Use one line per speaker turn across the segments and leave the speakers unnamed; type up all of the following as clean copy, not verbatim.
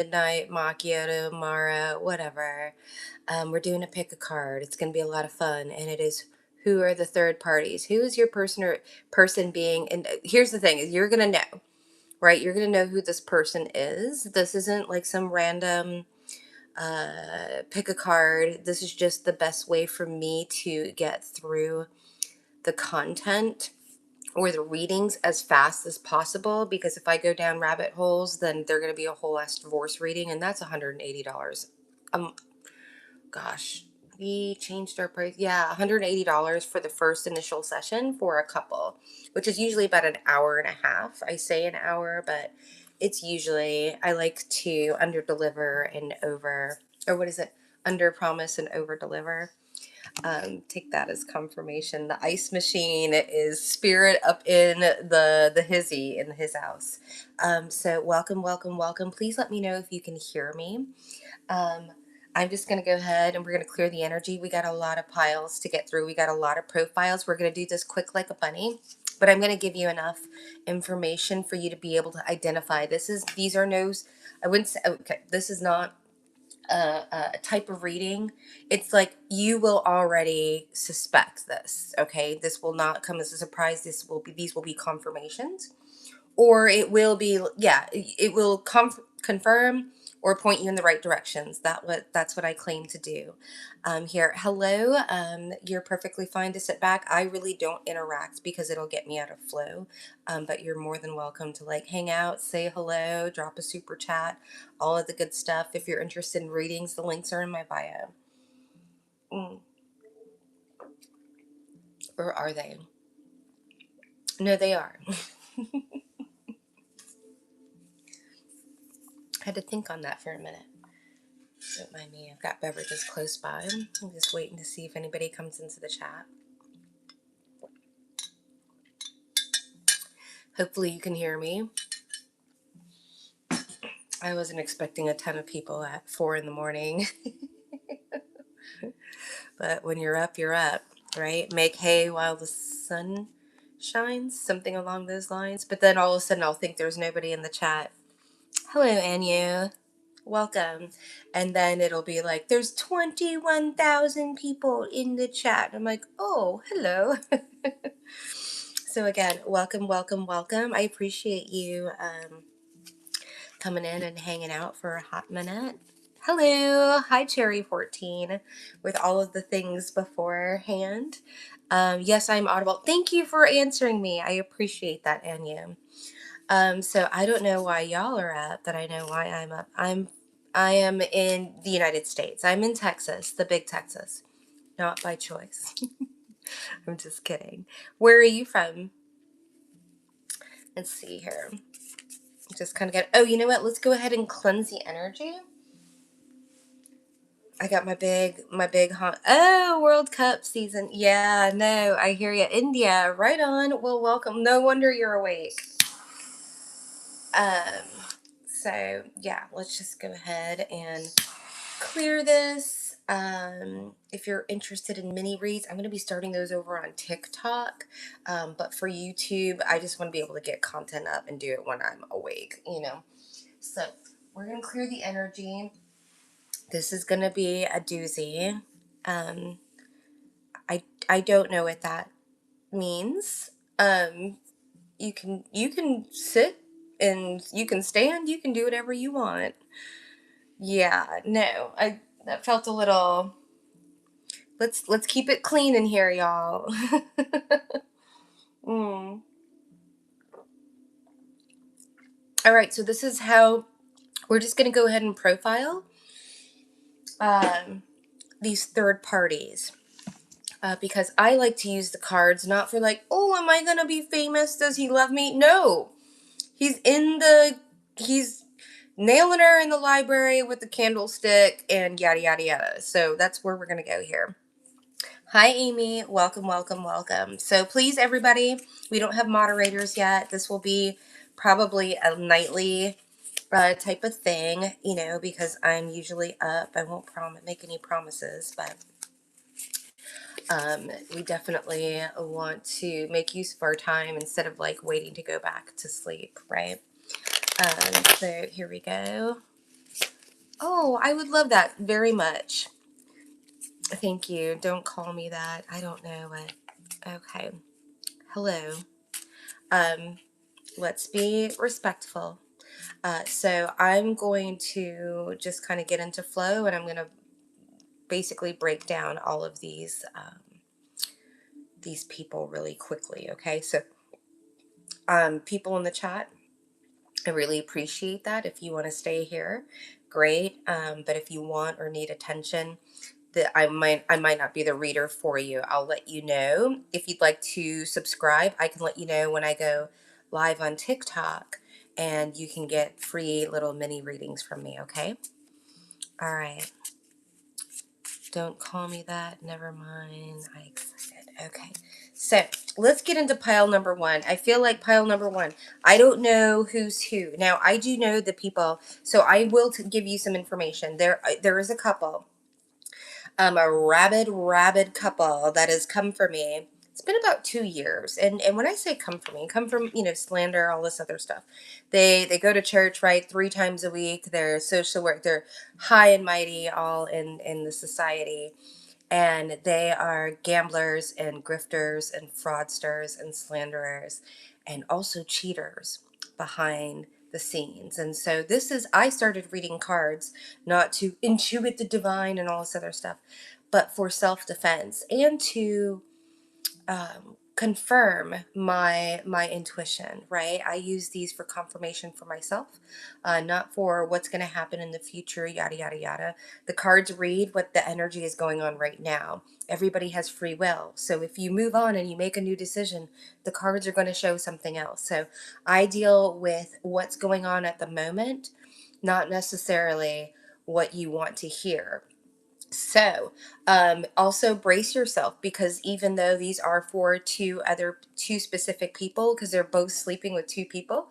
midnight macchiato, Mara, whatever. We're doing a pick a card. It's going to be a lot of fun, and it is who are the third parties? Who is your person being? And here's the thing: is you're going to know, right? You're going to know who this person is. This isn't like some random pick a card. This is just the best way for me to get through the content or the readings as fast as possible, because if I go down rabbit holes, then they're going to be a whole ass divorce reading, and that's $180. Um, gosh, we changed our price. Yeah, $180 for the first initial session for a couple, which is usually about an hour and a half. I say an hour, but it's usually, I like to under deliver and over, or what is it? Under promise and over deliver. Take that as confirmation. The ice machine is spirit up in the hizzy in his house. So welcome, welcome, welcome. Please let me know if you can hear me. Um, I'm just going to go ahead and we're going to clear the energy. We got a lot of piles to get through. We got a lot of profiles. We're going to do this quick like a bunny, but I'm going to give you enough information for you to be able to identify. These are no, I wouldn't say, okay, this is not a type of reading. It's like you will already suspect this. Okay, this will not come as a surprise. These will be confirmations, or it will be, yeah, it will confirm or point you in the right directions. That's what I claim to do here. Hello, you're perfectly fine to sit back. I really don't interact because it'll get me out of flow, but you're more than welcome to like hang out, say hello, drop a super chat, all of the good stuff. If you're interested in readings, the links are in my bio. Or are they? No, they are. I had to think on that for a minute. Don't mind me, I've got beverages close by. I'm just waiting to see if anybody comes into the chat. Hopefully you can hear me. I wasn't expecting a ton of people at 4 in the morning. But when you're up, right? Make hay while the sun shines, something along those lines. But then all of a sudden I'll think there's nobody in the chat. Hello, Anu. Welcome. And then it'll be like, there's 21,000 people in the chat. I'm like, oh, hello. So again, welcome, welcome, welcome. I appreciate you coming in and hanging out for a hot minute. Hello. Hi, Cherry14, with all of the things beforehand. Yes, I'm audible. Thank you for answering me. I appreciate that, Anya. So I don't know why y'all are up, but I know why I'm up. I am in the United States. I'm in Texas, the big Texas. Not by choice. I'm just kidding. Where are you from? Let's see here. Just kind of get, oh, you know what? Let's go ahead and cleanse the energy. I got my big oh, World Cup season. Yeah, no, I hear you. India, right on. Well, welcome. No wonder you're awake. Um, so yeah, let's just go ahead and clear this. If you're interested in mini reads, I'm going to be starting those over on TikTok. But for YouTube, I just want to be able to get content up and do it when I'm awake, you know. So we're going to clear the energy. This is going to be a doozy. I don't know what that means. You can sit and you can stand, you can do whatever you want. Yeah, no, that felt a little. Let's keep it clean in here, y'all. mm. All right, so this is how we're just gonna go ahead and profile these third parties. Because I like to use the cards not for like, oh, am I gonna be famous? Does he love me? No, he's nailing her in the library with the candlestick and yada yada yada. So that's where we're gonna go here. Hi, Amy. Welcome, welcome, welcome. So please, everybody, we don't have moderators yet. This will be probably a nightly type of thing, you know, because I'm usually up. I won't make any promises, but we definitely want to make use of our time instead of waiting to go back to sleep, right? So here we go. Oh, I would love that very much. Thank you. Don't call me that. I don't know what. Okay. Hello. Um, let's be respectful. So I'm going to just kind of get into flow, and I'm going to basically break down all of these people really quickly. Okay. So people in the chat, I really appreciate that. If you want to stay here, great. But if you want or need attention, that I might not be the reader for you. I'll let you know. If you'd like to subscribe, I can let you know when I go live on TikTok, and you can get free little mini readings from me, okay? All right. Don't call me that. Never mind. I excited. Okay. So let's get into pile number one. I feel like pile number one, I don't know who's who. Now, I do know the people, so I will give you some information. There is a couple, a rabid couple that has come for me. It's been about 2 years, and when I say come from slander, all this other stuff. They go to church, right, 3 times a week. They're social work. They're high and mighty, all in the society, and they are gamblers and grifters and fraudsters and slanderers, and also cheaters behind the scenes. And so I started reading cards not to intuit the divine and all this other stuff, but for self-defense and to confirm my intuition, right? I use these for confirmation for myself, not for what's going to happen in the future, yada yada yada. The cards read what the energy is going on right now. Everybody has free will, so if you move on and you make a new decision, the cards are going to show something else. So I deal with what's going on at the moment, not necessarily what you want to hear. So, also brace yourself, because even though these are for two specific people, because they're both sleeping with two people.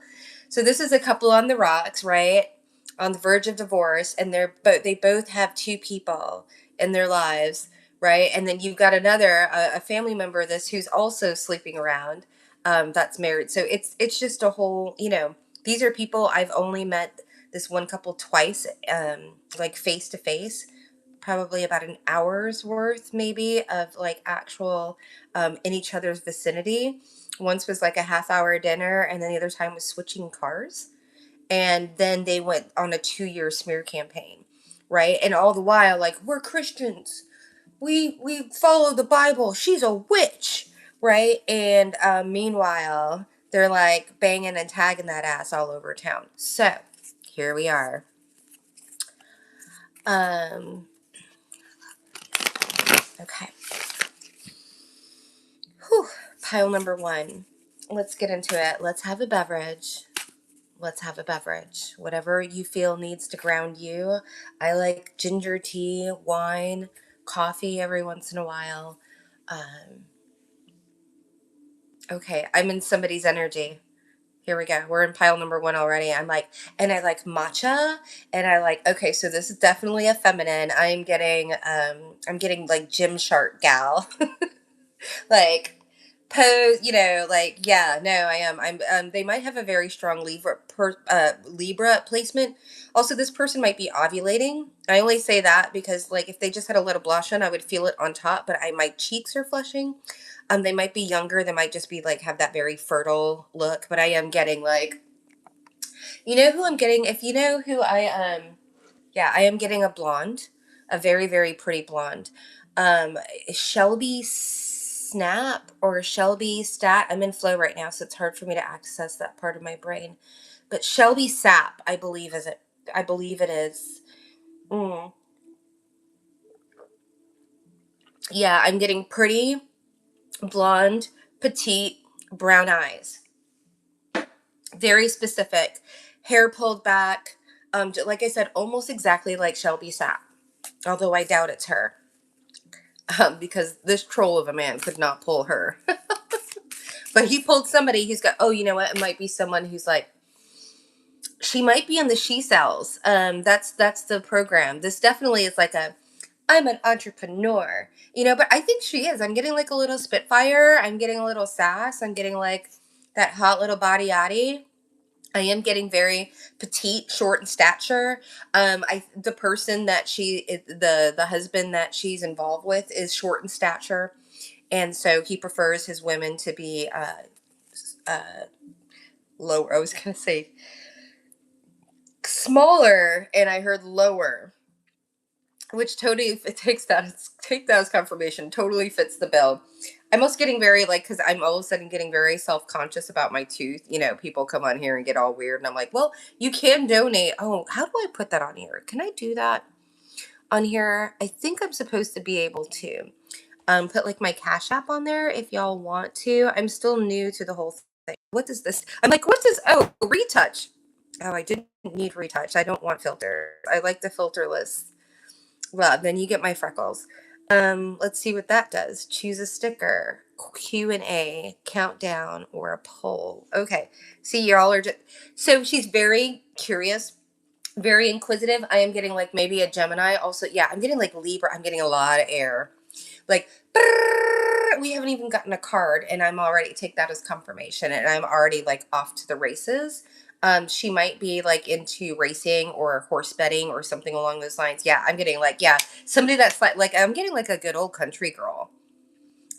So this is a couple on the rocks, right? On the verge of divorce, and they both have two people in their lives, right? And then you've got a family member of this who's also sleeping around, that's married. So it's just a whole, these are people I've only met this one couple twice, like face to face, probably about an hour's worth maybe of like actual in each other's vicinity. Once was like a half-hour dinner, and then the other time was switching cars, and then they went on a 2-year smear campaign, right? And all the while, like, we're Christians, we follow the Bible, she's a witch, right? And meanwhile they're like banging and tagging that ass all over town. So here we are. Okay. Whew. Pile number one. Let's get into it. Let's have a beverage. Let's have a beverage. Whatever you feel needs to ground you. I like ginger tea, wine, coffee every once in a while. Um, okay, I'm in somebody's energy. Here we go. We're in pile number one already. And I like matcha, and okay, so this is definitely a feminine. I'm getting like Gymshark gal. Like pose, like, yeah, no, I am. They might have a very strong Libra placement. Also, this person might be ovulating. I only say that because, like, if they just had a little blush on, I would feel it on top, but my cheeks are flushing. They might be younger. They might just be like, have that very fertile look, but I am getting like, who I'm getting, if you know who yeah, I am getting a blonde, a very, very pretty blonde. Shelby Snap or Shelby Stat. I'm in flow right now, so it's hard for me to access that part of my brain. But Shelby Sap, I believe I believe it is. Mm. Yeah, I'm getting pretty, blonde, petite, brown eyes. Very specific. Hair pulled back. Like I said, almost exactly like Shelby Sap. Although I doubt it's her. Because this troll of a man could not pull her. But he pulled somebody who's got, oh, you know what? It might be someone who's like, she might be on the she cells. That's the program. This definitely is like I'm an entrepreneur, but I think she is. I'm getting like a little spitfire. I'm getting a little sass. I'm getting like that hot little body yaddy. I am getting very petite, short in stature. The person that the husband that she's involved with is short in stature, and so he prefers his women to be lower. I was gonna say smaller, and I heard lower, which totally it take that as confirmation. Totally fits the bill. I'm also getting very like because I'm all of a sudden getting very self conscious about my tooth. You know, people come on here and get all weird, and I'm like, well, you can donate. Oh, how do I put that on here? Can I do that on here? I think I'm supposed to be able to put like my Cash App on there if y'all want to. I'm still new to the whole thing. What is this? I'm like, what's this? Oh, retouch. Oh, I didn't need retouch. I don't want filters. I like the filterless. Well, then you get my freckles. Let's see what that does. Choose a sticker, Q&A, countdown, or a poll. Okay. See, y'all are just so she's very curious, very inquisitive. I am getting like maybe a Gemini. Also, yeah, I'm getting like Libra. I'm getting a lot of air. Like, brrr, we haven't even gotten a card, and I'm already take that as confirmation, and I'm already like off to the races. She might be like into racing or horse betting or something along those lines. Yeah, I'm getting like, yeah, somebody that's like I'm getting like a good old country girl.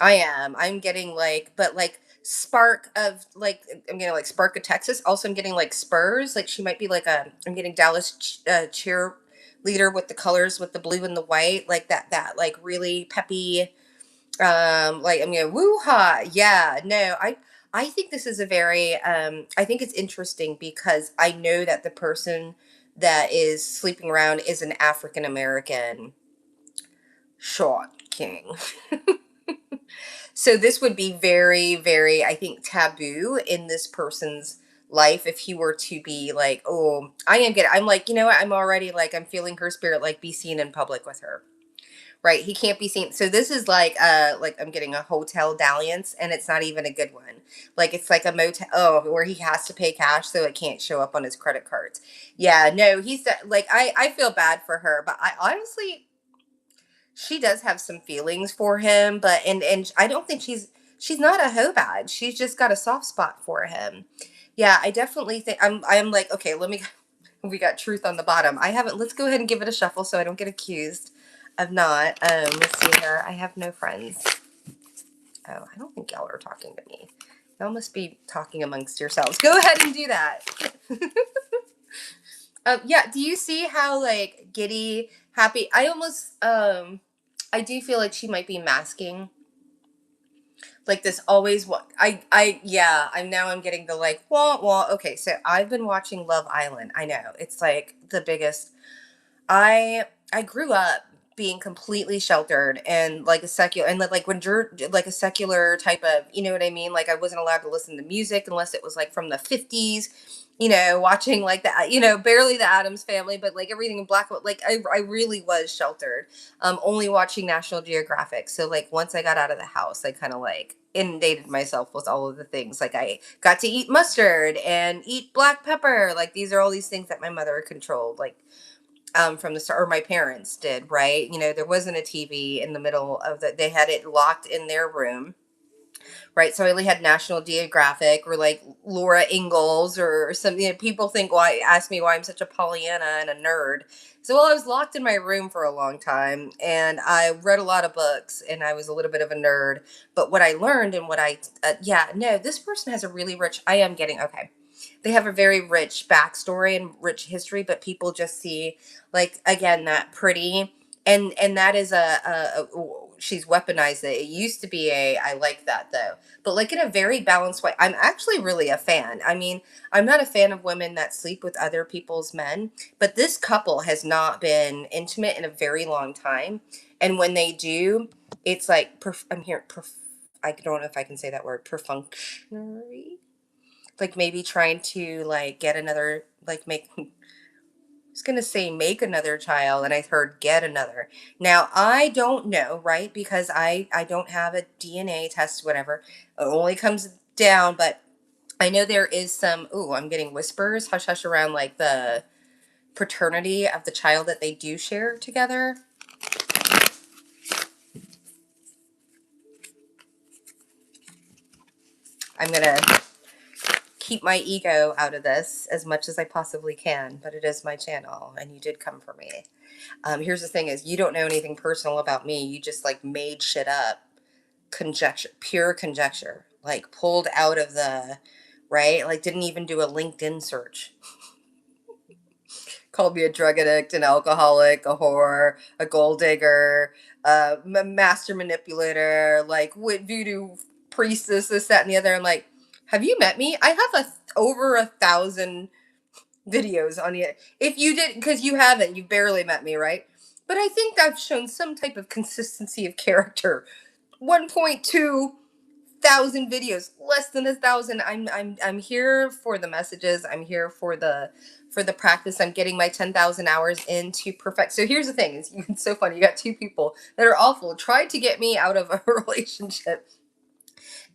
I am. I'm getting like, but like spark of like I'm getting like spark of Texas. Also, I'm getting like Spurs. Like she might be like a. I'm getting Dallas cheerleader with the colors with the blue and the white, like that like really peppy. Like I'm gonna woo ha. Yeah, no, I think this is a very I think it's interesting because I know that the person that is sleeping around is an African American short king. So this would be very, very, I think, taboo in this person's life if he were to be like, oh, I'm like, you know what? I'm already like, I'm feeling her spirit, like be seen in public with her. Right. He can't be seen. So this is like I'm getting a hotel dalliance and it's not even a good one. Like it's like a motel, where he has to pay cash so it can't show up on his credit cards. Yeah, no, like, I feel bad for her, but I honestly, she does have some feelings for him, but and I don't think she's not a hoe bad. She's just got a soft spot for him. Yeah, I definitely think I'm like, okay, let me we got truth on the bottom. I haven't let's go ahead and give it a shuffle so I don't get accused of not. Let's see here. I have no friends. Oh, I don't think y'all are talking to me. Y'all must be talking amongst yourselves. Go ahead and do that. Yeah, do you see how like giddy, happy? I almost I do feel like she might be masking like this always what yeah, I'm getting the like wah wah. Okay, so I've been watching Love Island. I know. It's like the biggest I grew up being completely sheltered and like a secular and like when you're like a secular type of, you know what I mean? Like I wasn't allowed to listen to music unless it was like from the 50s, you know, watching like that, you know, barely the Addams Family, but like everything in black, like I really was sheltered. Only watching National Geographic. So like once I got out of the house, I kind of like inundated myself with all of the things. Like I got to eat mustard and eat black pepper. Like these are all these things that my mother controlled. Like from the start, or my parents did, right? You know, there wasn't a TV in the middle of they had it locked in their room, right? So I only had National Geographic or like Laura Ingalls or some, you know, people think why, ask me why I'm such a Pollyanna and a nerd. So, well, I was locked in my room for a long time and I read a lot of books and I was a little bit of a nerd. But what I learned and yeah, no, this person has a really rich, I am getting, okay. They have a very rich backstory and rich history, but people just see like again that pretty and that is she's weaponized it. It used to be a I like that though, but like in a very balanced way. I'm actually really a fan. I mean, I'm not a fan of women that sleep with other people's men, but this couple has not been intimate in a very long time, and when they do, it's like I'm here. I don't know if I can say that word. Perfunctory, like maybe trying to like get another like make I was gonna say make another child and I heard get another. Now I don't know, right? Because I don't have a DNA test, whatever. It only comes down, but I know there is some ooh, I'm getting whispers, hush hush around like the paternity of the child that they do share together. I'm gonna keep my ego out of this as much as I possibly can, but it is my channel, and you did come for me. Here's the thing: is you don't know anything personal about me. You just like made shit up, conjecture, pure conjecture, like pulled out of the right. Like didn't even do a LinkedIn search. Called me a drug addict, an alcoholic, a whore, a gold digger, master manipulator, like what voodoo priestess, this, that, and the other. I'm like, have you met me? I have over 1,000 videos on it. If you did, because you haven't, you barely met me, right? But I think I've shown some type of consistency of character. 1.2 thousand videos, less than 1,000. I'm here for the messages. I'm here for the practice. I'm getting my 10,000 hours in to perfect. So here's the thing: it's so funny. You got two people that are awful, tried to get me out of a relationship,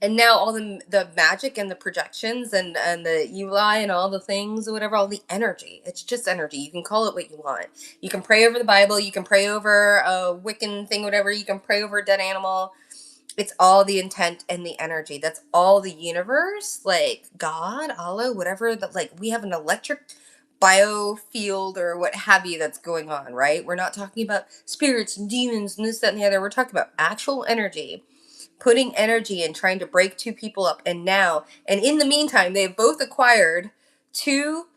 and now all the magic and the projections and the Eli and all the things or whatever, all the energy. It's just energy. You can call it what you want. You can pray over the Bible. You can pray over a Wiccan thing, whatever. You can pray over a dead animal. It's all the intent and the energy. That's all the universe, like God, Allah, whatever. That like we have an electric biofield or what have you that's going on, right? We're not talking about spirits and demons and this, that, and the other. We're talking about actual energy, putting energy and trying to break two people up. And in the meantime, they've both acquired two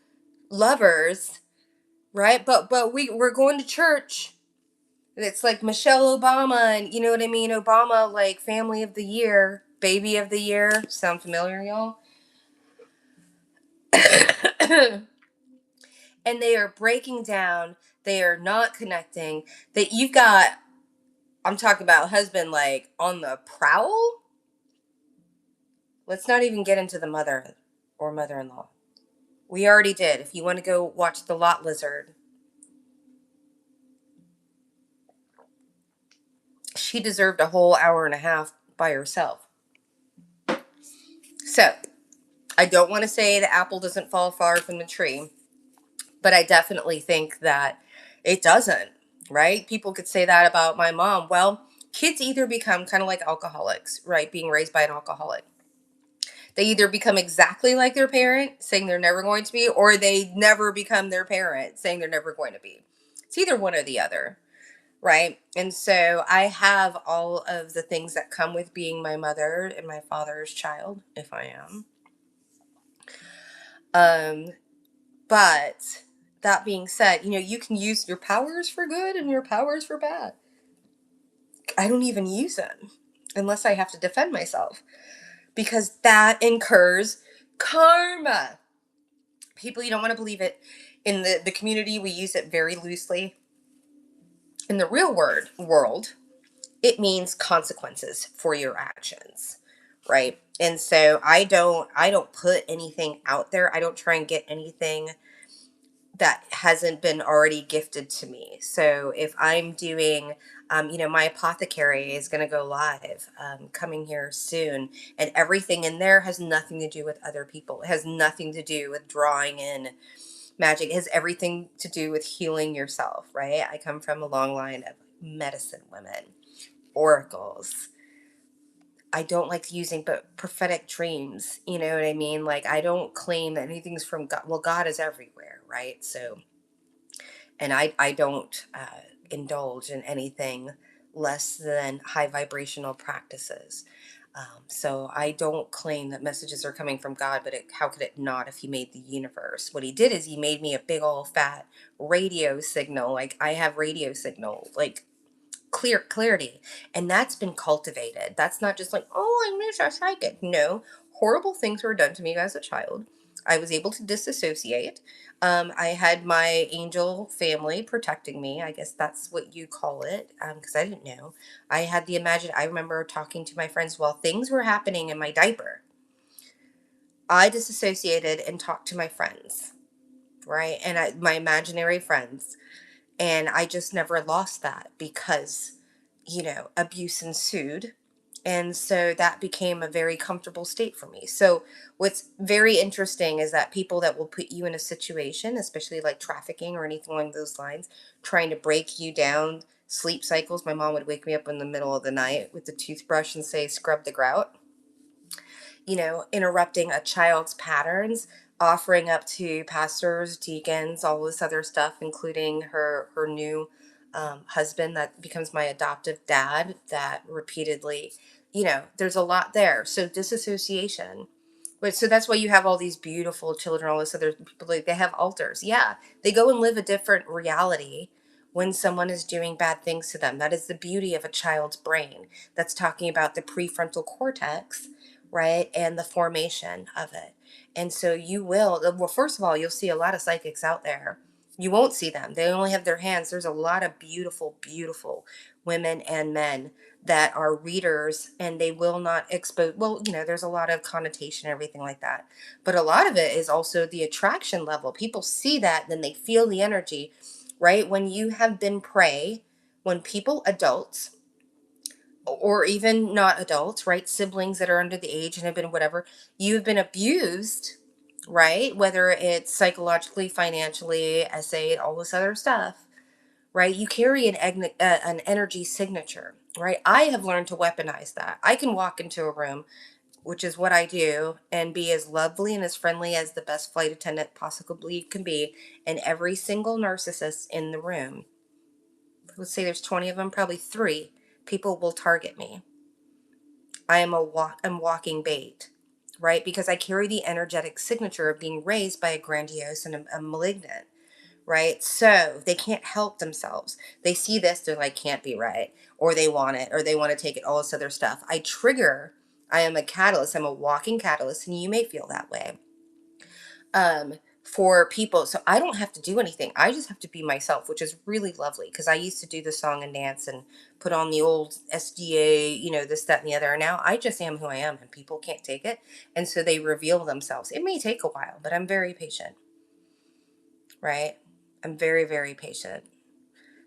lovers, right? But we're going to church. It's like Michelle Obama, and you know what I mean? Obama, like family of the year, baby of the year. Sound familiar, y'all? And they are breaking down. They are not connecting. That you've got, I'm talking about husband like on the prowl. Let's not even get into the mother or mother-in-law. We already did. If you want to go watch The Lot Lizard, she deserved a whole hour and a half by herself. So, I don't want to say the apple doesn't fall far from the tree, but I definitely think that it doesn't, right? People could say that about my mom. Well, kids either become kind of like alcoholics, right? Being raised by an alcoholic. They either become exactly like their parent, saying they're never going to be, or they never become their parent, saying they're never going to be. It's either one or the other, right? And so I have all of the things that come with being my mother and my father's child, if I am. But that being said, you can use your powers for good and your powers for bad. I don't even use them unless I have to defend myself because that incurs karma. People, you don't want to believe it. In the community, we use it very loosely. In the real world, it means consequences for your actions, right? And so I don't put anything out there. I don't try and get anything that hasn't been already gifted to me. So if I'm doing, my apothecary is going to go live coming here soon, and everything in there has nothing to do with other people. It has nothing to do with drawing in magic. It has everything to do with healing yourself, right? I come from a long line of medicine women, oracles. I don't like using, but prophetic dreams, you know what I mean? Like, I don't claim that anything's from God. Well, God is everywhere, right? So, and I don't indulge in anything less than high vibrational practices. So I don't claim that messages are coming from God, but how could it not if he made the universe? What he did is he made me a big old fat radio signal. Like I have radio signal, like clarity, and that's been cultivated. That's not just like, oh, I'm a psychic. No, horrible things were done to me as a child. I was able to disassociate. I had my angel family protecting me. I guess that's what you call it, because I didn't know. I remember talking to my friends while things were happening in my diaper. I disassociated and talked to my friends, right? And my imaginary friends. And I just never lost that because, abuse ensued. And so that became a very comfortable state for me. So what's very interesting is that people that will put you in a situation, especially like trafficking or anything along those lines, trying to break you down, sleep cycles. My mom would wake me up in the middle of the night with the toothbrush and say, scrub the grout. interrupting a child's patterns, offering up to pastors, deacons, all this other stuff, including her new husband that becomes my adoptive dad, that repeatedly, there's a lot there. So disassociation. But so that's why you have all these beautiful children, all this other people, like they have altars. Yeah, they go and live a different reality when someone is doing bad things to them. That is the beauty of a child's brain. That's talking about the prefrontal cortex, right? And the formation of it. And so well, first of all, you'll see a lot of psychics out there. You won't see them. They only have their hands. There's a lot of beautiful, beautiful women and men that are readers, and they will not expose. Well, there's a lot of connotation and everything like that, but a lot of it is also the attraction level. People see that, then they feel the energy, right? When you have been prey, when people, adults or even not adults, right, siblings that are under the age and have been whatever, you've been abused, right, whether it's psychologically, financially, essayed, all this other stuff, right? You carry an energy signature, right? I have learned to weaponize that. I can walk into a room, which is what I do, and be as lovely and as friendly as the best flight attendant possibly can be. And every single narcissist in the room, let's say there's 20 of them, probably three people will target me. I'm walking bait, right? Because I carry the energetic signature of being raised by a grandiose and a malignant, right? So they can't help themselves. They see this, they're like, can't be right. Or they want it, or they want to take it, all this other stuff. I am a catalyst. I'm a walking catalyst, and you may feel that way. For people. So I don't have to do anything. I just have to be myself, which is really lovely, because I used to do the song and dance and put on the old SDA, this, that, and the other. And now I just am who I am, and people can't take it. And so they reveal themselves. It may take a while, but I'm very patient, right? I'm very, very patient.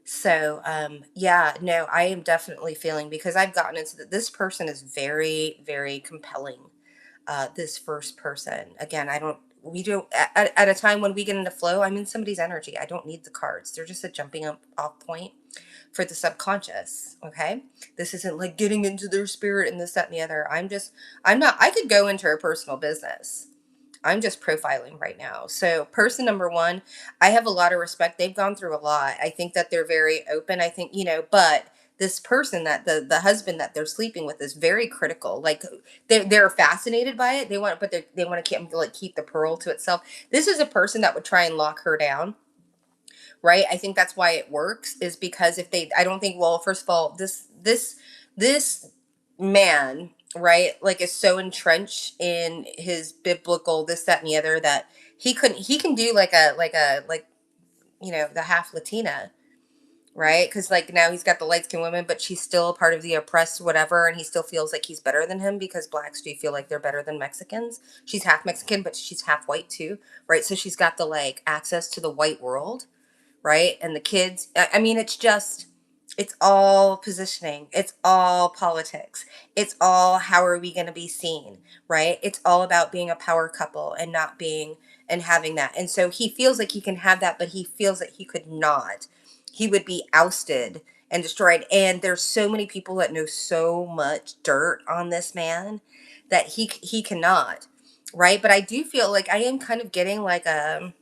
So, yeah, no, I am definitely feeling, because I've gotten into this person is very, very compelling. This first person, again, we don't, at a time when we get into flow, I'm in somebody's energy. I don't need the cards. They're just a jumping up off point for the subconscious. Okay. This isn't like getting into their spirit and this, that, and the other. I'm not, I could go into her personal business. I'm just profiling right now. So, person number one, I have a lot of respect. They've gone through a lot. I think that they're very open. I think, but this person, that the husband that they're sleeping with, is very critical. Like, they're fascinated by it. They want to keep the pearl to itself. This is a person that would try and lock her down, right? I think that's why it works, is because if they, I don't think, well, first of all, this man, right, like, is so entrenched in his biblical this, that, and the other, that he can do like the half Latina, right? Because, like, now he's got the light skinned woman, but she's still a part of the oppressed whatever, and he still feels like he's better than him, because blacks do feel like they're better than Mexicans. She's half Mexican, but she's half white too, right? So she's got the, like, access to the white world, right? And the kids, I mean, it's all positioning. It's all politics. It's all, how are we going to be seen, right? It's all about being a power couple and not being, and having that. And so he feels like he can have that, but he feels that he could not. He would be ousted and destroyed. And there's so many people that know so much dirt on this man that he cannot, right? But I do feel like I am kind of getting like I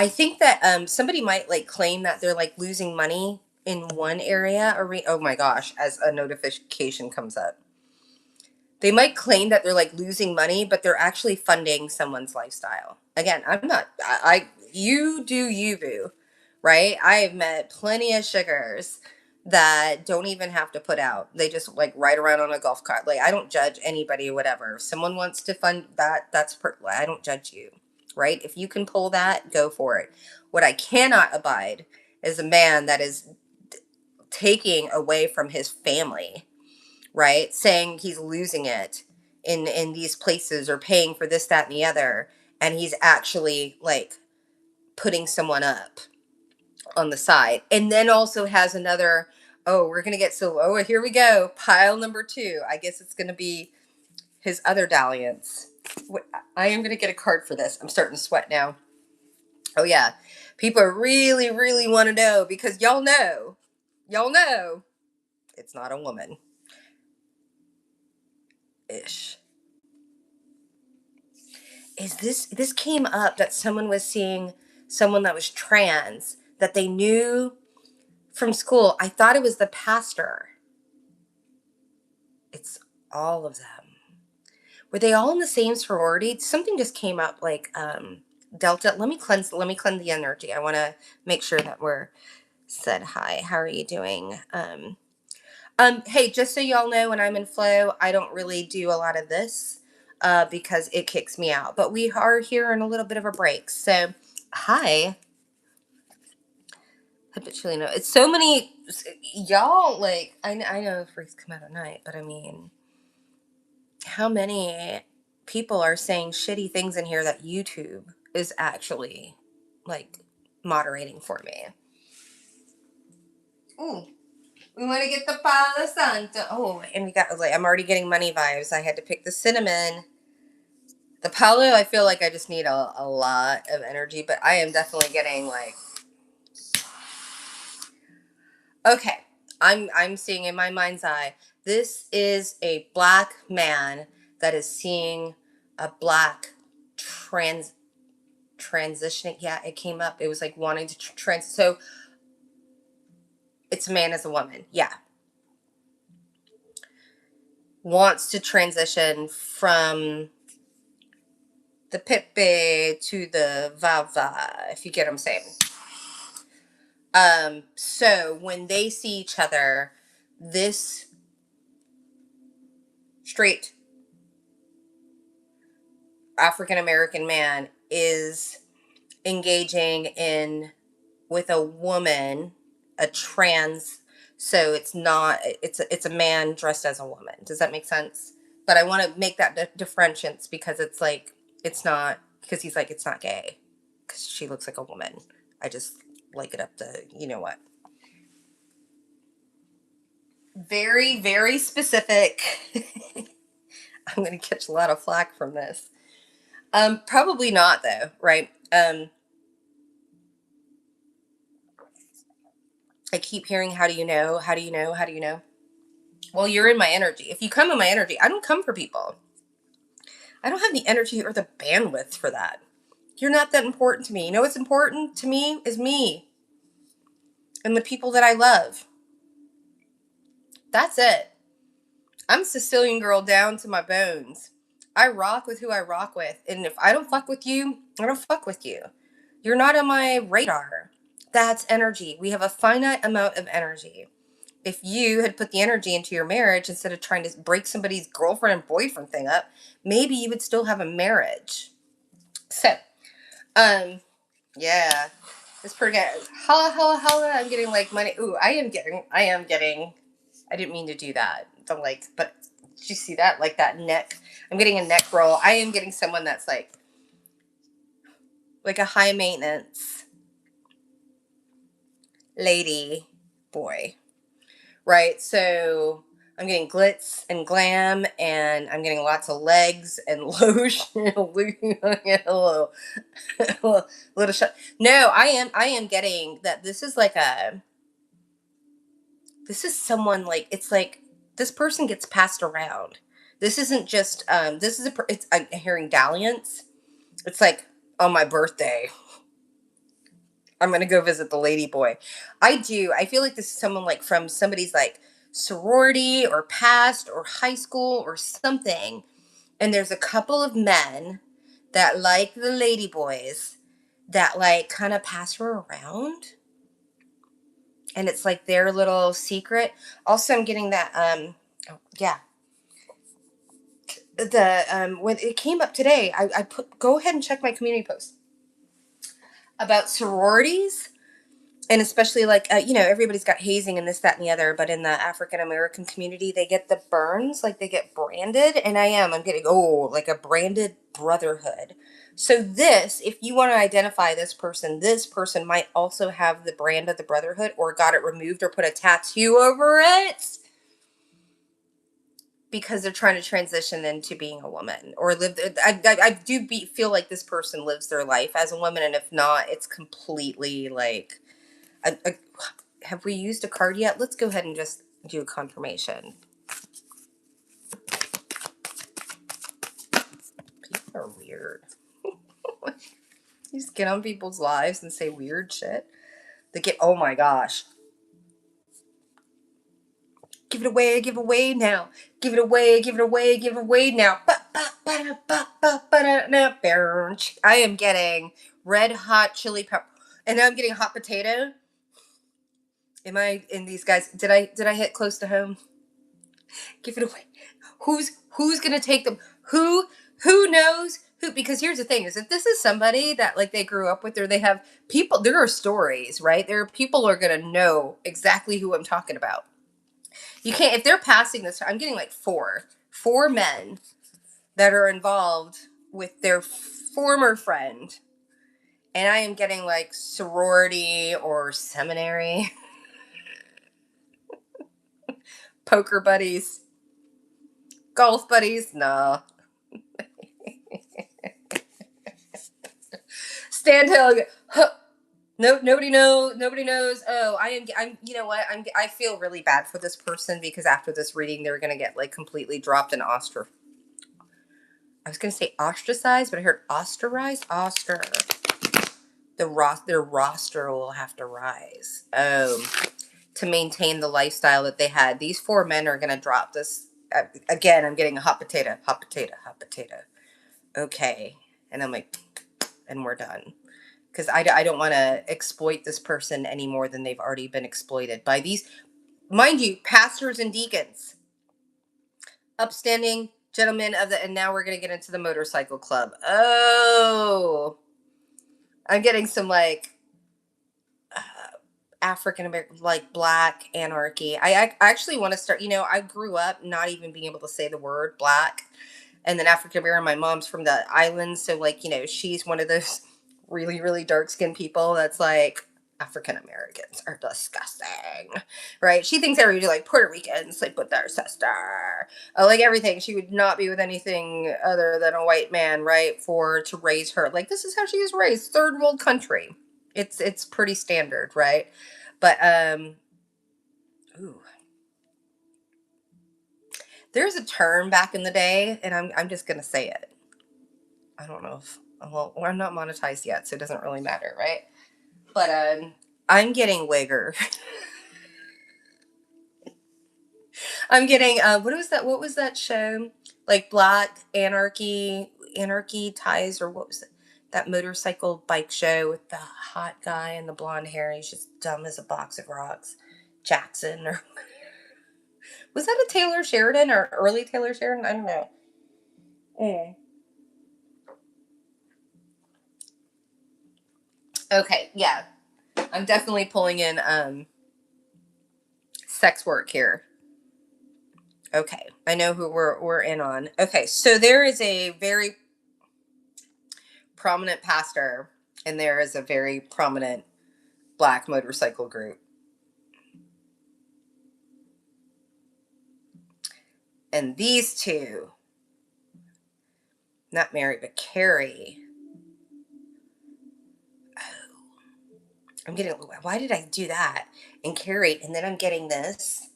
think that somebody might, like, claim that they're, like, losing money in one area, or oh my gosh, as a notification comes up. They might claim that they're, like, losing money, but they're actually funding someone's lifestyle. Again, I'm not, you do you, boo, right? I've met plenty of sugars that don't even have to put out. They just, like, ride around on a golf cart. Like, I don't judge anybody, whatever. If someone wants to fund that, I don't judge you, right? If you can pull that, go for it. What I cannot abide is a man that is taking away from his family, right? Saying he's losing it in these places, or paying for this, that, and the other, and he's actually, like, putting someone up on the side, and then also has another. Oh, we're gonna get so. Oh, here we go. Pile number two. I guess it's gonna be his other dalliance. I am gonna get a card for this. I'm starting to sweat now. Oh yeah, people really, really want to know, because y'all know, it's not a woman. Ish. is this came up that someone was seeing someone that was trans that they knew from school. I thought it was the pastor. It's all of them. Were they all in the same sorority? Something just came up like Delta. Let me cleanse the energy. I want to make sure that we're said hi. How are you doing? Hey, just so y'all know, when I'm in flow, I don't really do a lot of this because it kicks me out. But we are here in a little bit of a break. So, hi. Habitually, no. It's so many y'all. Like, I know freaks come out at night, but I mean, how many people are saying shitty things in here that YouTube is actually like moderating for me? Ooh. We want to get the Palo Santo. Oh, and we got, like, I'm already getting money vibes. I had to pick the cinnamon. The Palo, I feel like I just need a lot of energy, but I am definitely getting, like, okay. I'm seeing in my mind's eye, this is a black man that is seeing a black transitioning. Yeah, it came up. It was like wanting to so it's a man as a woman. Yeah. Wants to transition from the Pepe to the Vava, if you get what I'm saying. So when they see each other, this straight African American man is engaging in with a woman, a trans. So it's a man dressed as a woman. Does that make sense? But I want to make that differentiance because it's like it's not, because he's like it's not gay because she looks like a woman. I just like it up the, you know what. Very, very specific. I'm going to catch a lot of flack from this. Probably not though, right? I keep hearing, how do you know? How do you know? How do you know? Well, you're in my energy. If you come in my energy, I don't come for people. I don't have the energy or the bandwidth for that. You're not that important to me. You know what's important to me is me and the people that I love. That's it. I'm Sicilian girl down to my bones. I rock with who I rock with. And if I don't fuck with you, I don't fuck with you. You're not on my radar. That's energy. We have a finite amount of energy. If you had put the energy into your marriage instead of trying to break somebody's girlfriend and boyfriend thing up, maybe you would still have a marriage. So, yeah, it's pretty good. Holla, holla, holla. I'm getting like money. Ooh, I didn't mean to do that. Don't like, but did you see that? Like that neck. I'm getting a neck roll. I am getting someone that's like a high maintenance lady boy. Right? So I'm getting glitz and glam, and I'm getting lots of legs and lotion. a little, little shot. No, I am getting that this is like this is someone, like, it's like this person gets passed around. This isn't just, this is it's, I'm hearing dalliance. It's like, on my birthday, I'm going to go visit the lady boy. I feel like this is someone like from somebody's like sorority or past or high school or something. And there's a couple of men that like the lady boys that like kind of pass her around. And it's like their little secret. Also, I'm getting that, oh, yeah. When it came up today, I put, go ahead and check my community post about sororities. And especially like, everybody's got hazing and this, that, and the other. But in the African American community, they get the burns, like they get branded. And I'm getting, like a branded brotherhood. So this, if you want to identify this person might also have the brand of the brotherhood or got it removed or put a tattoo over it because they're trying to transition into being a woman or live. I feel like this person lives their life as a woman. And if not, it's completely like, have we used a card yet? Let's go ahead and just do a confirmation. People are weird. You just get on people's lives and say weird shit. They get, oh my gosh. Give it away now. Give it away, give it away now. I am getting red hot chili pepper. And now I'm getting hot potato. Am I in these guys? Did I hit close to home? Give it away. Who's gonna take them? Who knows? Who, because here's the thing, is if this is somebody that like they grew up with, or they have people, there are stories, right? There are people who are gonna know exactly who I'm talking about. You can't, if they're passing this, I'm getting like four men that are involved with their former friend. And I am getting like sorority or seminary, poker buddies, golf buddies. No. Stand hill. No, nobody knows. Nobody knows. Oh, I'm. You know what? I feel really bad for this person, because after this reading, they're gonna get like completely dropped in I was gonna say ostracized, but I heard ostracized. Their roster will have to rise. To maintain the lifestyle that they had. These four men are gonna drop this. Again, I'm getting a hot potato. Hot potato. Hot potato. Okay, and I'm like, and we're done. Because I don't want to exploit this person any more than they've already been exploited by these, mind you, pastors and deacons, upstanding gentlemen of the, and now we're going to get into the motorcycle club. Oh, I'm getting some like African American, like black anarchy. I actually want to start, I grew up not even being able to say the word black. And then African American, my mom's from the islands. So like, she's one of those really, really dark skinned people that's like, African Americans are disgusting, right? She thinks everybody like Puerto Ricans sleep with their sister, like everything. She would not be with anything other than a white man, right? To raise her, like this is how she was raised. Third world country, it's pretty standard, right? But ooh, there's a term back in the day, and I'm just gonna say it. I don't know if, well, I'm not monetized yet, so it doesn't really matter, right? But I'm getting wigger. I'm getting what was that show? Like Black Anarchy Ties, or what was it? That motorcycle bike show with the hot guy and the blonde hair. He's just dumb as a box of rocks. Jackson, or was that a Taylor Sheridan or early Taylor Sheridan? I don't know. Mm. Okay, yeah. I'm definitely pulling in sex work here. Okay, I know who we're in on. Okay, so there is a very prominent pastor, and there is a very prominent black motorcycle group. And these two, not Mary, but Carrie. Oh, I'm getting, why did I do that? And Carrie, and then I'm getting this,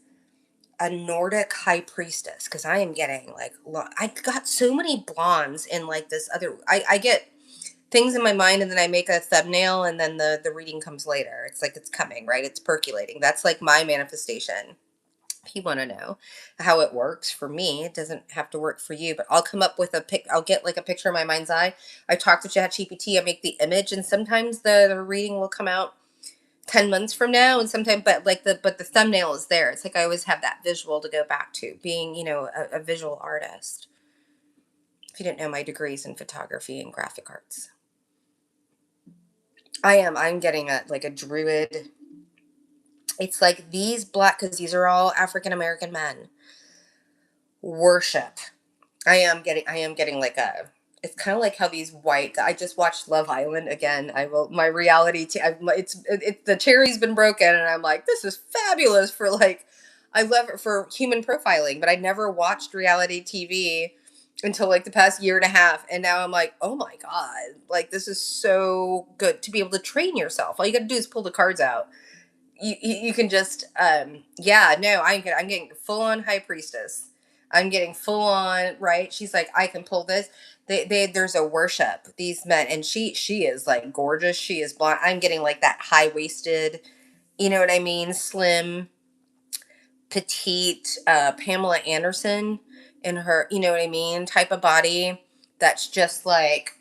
a Nordic high priestess, because I am getting like, I got so many blondes in like this other, I get things in my mind, and then I make a thumbnail, and then the reading comes later. It's like it's coming, right? It's percolating. That's like my manifestation. If you want to know how it works for me, it doesn't have to work for you, but I'll come up with I'll get like a picture in my mind's eye. I talk to ChatGPT, I make the image, and sometimes the reading will come out 10 months from now, and sometimes, but the thumbnail is there. It's like I always have that visual to go back to, being, a visual artist. If you didn't know, my degrees in photography and graphic arts. I'm getting a druid. It's like these black, because these are all African American men, worship. I am getting like a, it's kind of like how these white, I just watched Love Island again. I will, my reality, the cherry's been broken, and I'm like, this is fabulous for like, I love it for human profiling, but I never watched reality TV until like the past year and a half. And now I'm like, oh my God, like this is so good to be able to train yourself. All you got to do is pull the cards out. You can just yeah, no, I'm getting full on high priestess. I'm getting full on, right? She's like, I can pull this. There's a worship these men, and she is like gorgeous. She is blonde. I'm getting like that high waisted, you know what I mean, slim, petite, Pamela Anderson in her, you know what I mean, type of body. That's just like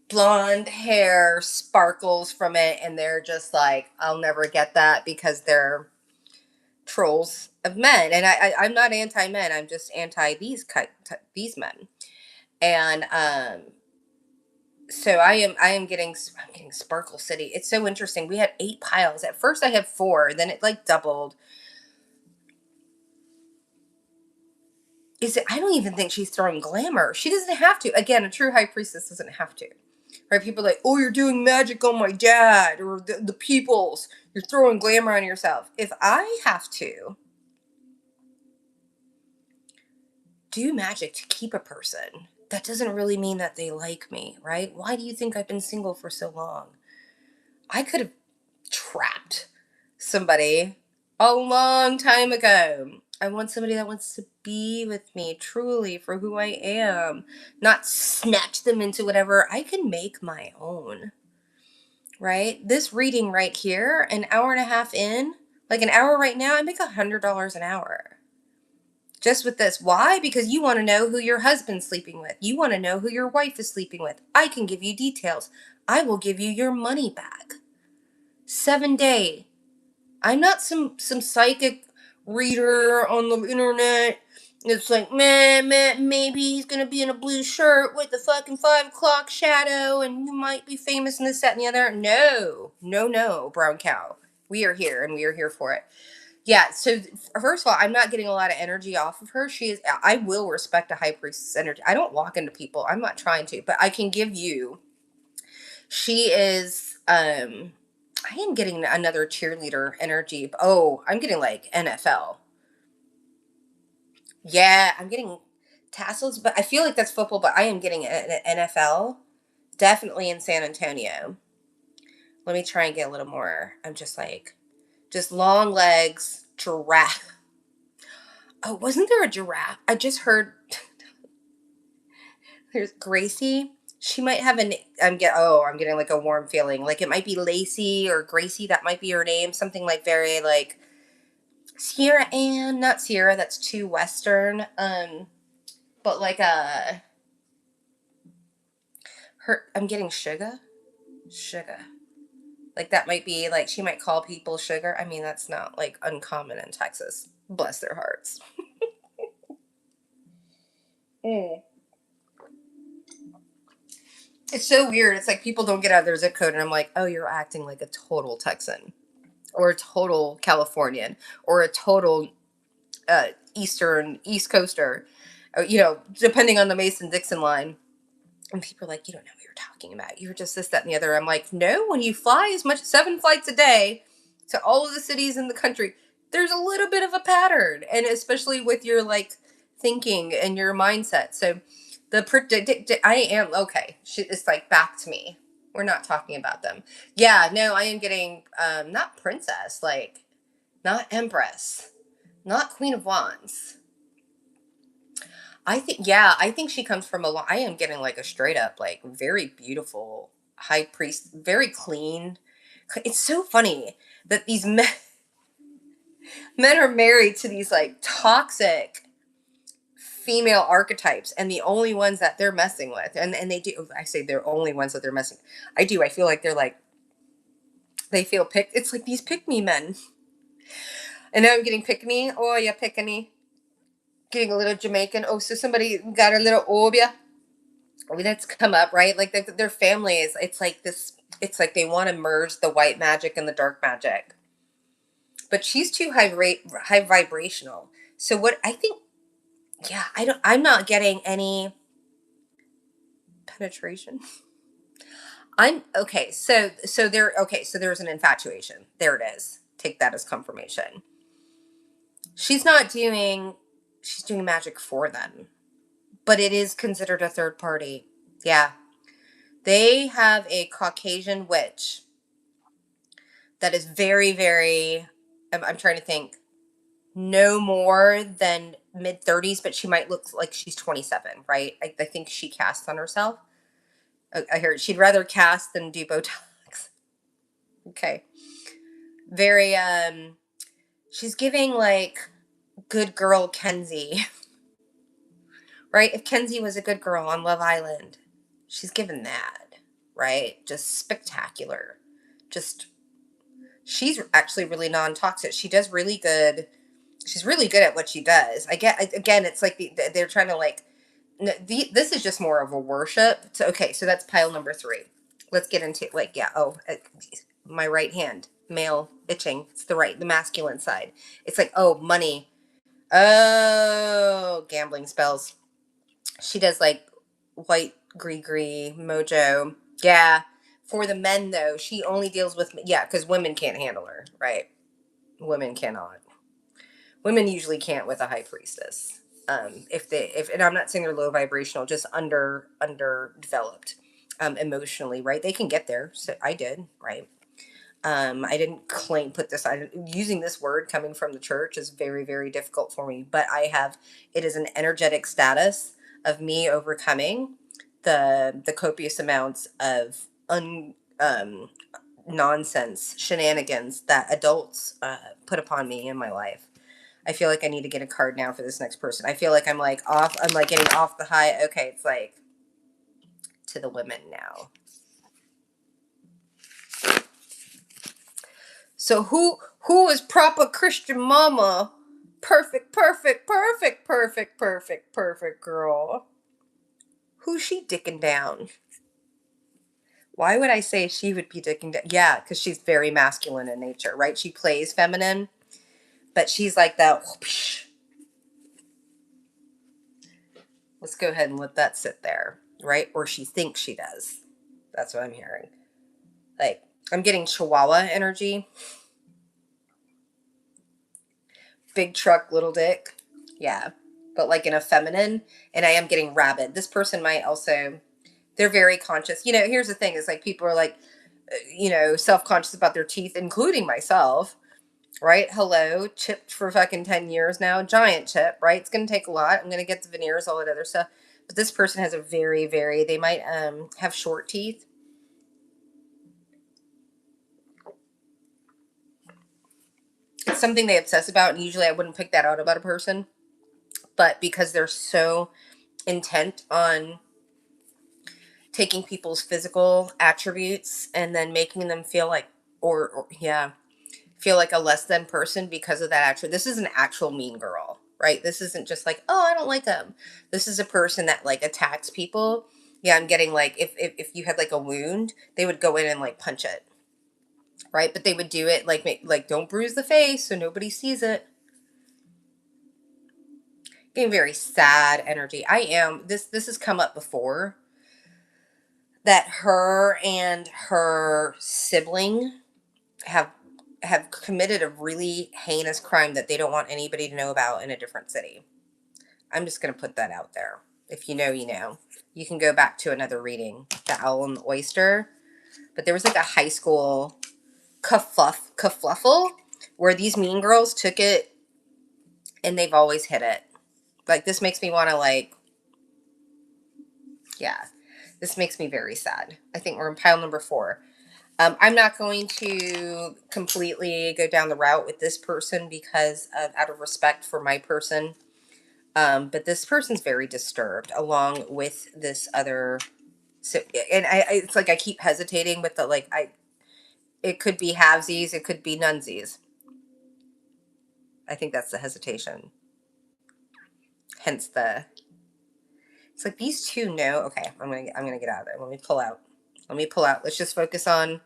blonde hair, sparkles from it, and they're just like, I'll never get that because they're trolls of men. And I'm not anti men. I'm just anti these men. And so I'm getting Sparkle City. It's so interesting. We had 8 piles. At first I had 4, then it like doubled. Is it I don't even think she's throwing glamour. She doesn't have to. Again, a true high priestess doesn't have to. Right? People are like, oh, you're doing magic on my dad or the peoples. You're throwing glamour on yourself. If I have to do magic to keep a person, that doesn't really mean that they like me, right? Why do you think I've been single for so long? I could have trapped somebody a long time ago. I want somebody that wants to be with me truly for who I am, not snatch them into whatever. I can make my own, right? This reading right here, an hour and a half in, like an hour right now, I make $100 an hour just with this. Why? Because you want to know who your husband's sleeping with. You want to know who your wife is sleeping with. I can give you details. I will give you your money back. 7 day. I'm not some psychic reader on the internet. It's like, man, maybe he's gonna be in a blue shirt with the fucking 5 o'clock shadow, and you might be famous in this, that, and the other. No, no, no, brown cow. We are here, and we are here for it. Yeah. So first of all, I'm not getting a lot of energy off of her. She is. I will respect a high priestess energy. I don't walk into people. I'm not trying to, but I can give you. She is. I am getting another cheerleader energy. Oh, I'm getting like NFL. Yeah, I'm getting tassels, but I feel like that's football, but I am getting an NFL. Definitely in San Antonio. Let me try and get a little more. I'm just like, just long legs, giraffe. Oh, wasn't there a giraffe? I just heard there's Gracie. She might have an. I'm getting like a warm feeling. Like it might be Lacey or Gracie. That might be her name. Something like very like Sierra Ann, not Sierra. That's too Western. But like her. I'm getting sugar. Like that might be like she might call people sugar. I mean, that's not like uncommon in Texas. Bless their hearts. Mm. It's so weird. It's like people don't get out of their zip code, and I'm like, oh, you're acting like a total Texan, or a total Californian, or a total East Coaster. Depending on the Mason Dixon line. And people are like, you don't know what you're talking about. You're just this, that, and the other. I'm like, no, when you fly as much 7 flights a day to all of the cities in the country, there's a little bit of a pattern. And especially with your like thinking and your mindset. So I am okay. It's like back to me. We're not talking about them. Yeah, no, I am getting not princess, like not empress, not queen of wands. I think she comes from a lot. I am getting like a straight up, like very beautiful high priest, very clean. It's so funny that these men are married to these like toxic female archetypes and the only ones that they're messing with. And they do, I say they're only ones that they're messing. I feel like they're like, they feel picked. It's like these pick me men. And now I'm getting pick me. Oh, yeah, pick me. Getting a little Jamaican. Oh, so somebody got a little obia. That's come up, right? Like their families, it's like this, it's like they want to merge the white magic and the dark magic. But she's too high vibrational. So what I think, yeah, I'm not getting any penetration. I'm okay. So there's an infatuation. There it is. Take that as confirmation. She's not doing she's doing magic for them. But it is considered a third party. Yeah. They have a Caucasian witch that is very, very, I'm trying to think, no more than mid 30s, but she might look like she's 27, right? I think she casts on herself. I heard she'd rather cast than do Botox. Okay. Very, she's giving like good girl Kenzie, right? If Kenzie was a good girl on Love Island, she's given that, right? Just spectacular. Just, she's actually really non toxic. She does really good. She's really good at what she does. I get, again, it's like they're trying to like, this is just more of a worship. So, okay, so that's pile number 3. Let's get into like, yeah, oh, my right hand, male itching. It's the masculine side. It's like, oh, money. Oh, gambling spells. She does like white gree mojo. Yeah. For the men though, she only deals with, yeah, because women can't handle her, right? Women cannot. Women usually can't with a high priestess. If and I'm not saying they're low vibrational, just underdeveloped, emotionally, right? They can get there. So I did, right? I didn't put this, using this word coming from the church is very, very difficult for me, but it is an energetic status of me overcoming the copious amounts of nonsense shenanigans that adults put upon me in my life. I feel like I need to get a card now for this next person. I feel like I'm like getting off the high. Okay, it's like to the women now. So who is proper Christian mama? Perfect, perfect, perfect, perfect, perfect, perfect girl. Who's she dicking down? Why would I say she would be dicking down? Yeah, because she's very masculine in nature, right? She plays feminine, but she's like that. Whoosh. Let's go ahead and let that sit there, right? Or she thinks she does. That's what I'm hearing. Like, I'm getting Chihuahua energy. Big truck, little dick. Yeah. But like in a feminine, and I am getting rabid. This person might also, they're very conscious. Here's the thing is like people are like, self-conscious about their teeth, including myself, right? Hello, chipped for fucking 10 years now. Giant chip, right? It's going to take a lot. I'm going to get the veneers, all that other stuff. But this person has a very, very, they might have short teeth. It's something they obsess about, and usually I wouldn't pick that out about a person. But because they're so intent on taking people's physical attributes and then making them feel like, or yeah, feel like a less than person because of that attribute. This is an actual mean girl, right? This isn't just like, oh, I don't like them. This is a person that like attacks people. Yeah, I'm getting like, if you had like a wound, they would go in and like punch it, right? But they would do it like don't bruise the face so nobody sees it. Getting very sad energy. This has come up before, that her and her sibling have committed a really heinous crime that they don't want anybody to know about in a different city. I'm just going to put that out there. If you know, you know. You can go back to another reading, The Owl and the Oyster. But there was like a high school kerfuffle where these mean girls took it and they've always hit it. Like, this makes me want to like, yeah, this makes me very sad. I think we're in pile number 4. I'm not going to completely go down the route with this person because of out of respect for my person. But this person's very disturbed along with this other. So, and it's like I keep hesitating with the like it could be halvesies, it could be nunsies. I think that's the hesitation. Hence the. It's like these two know. Okay, I'm gonna get out of there. Let me pull out. Let's just focus on.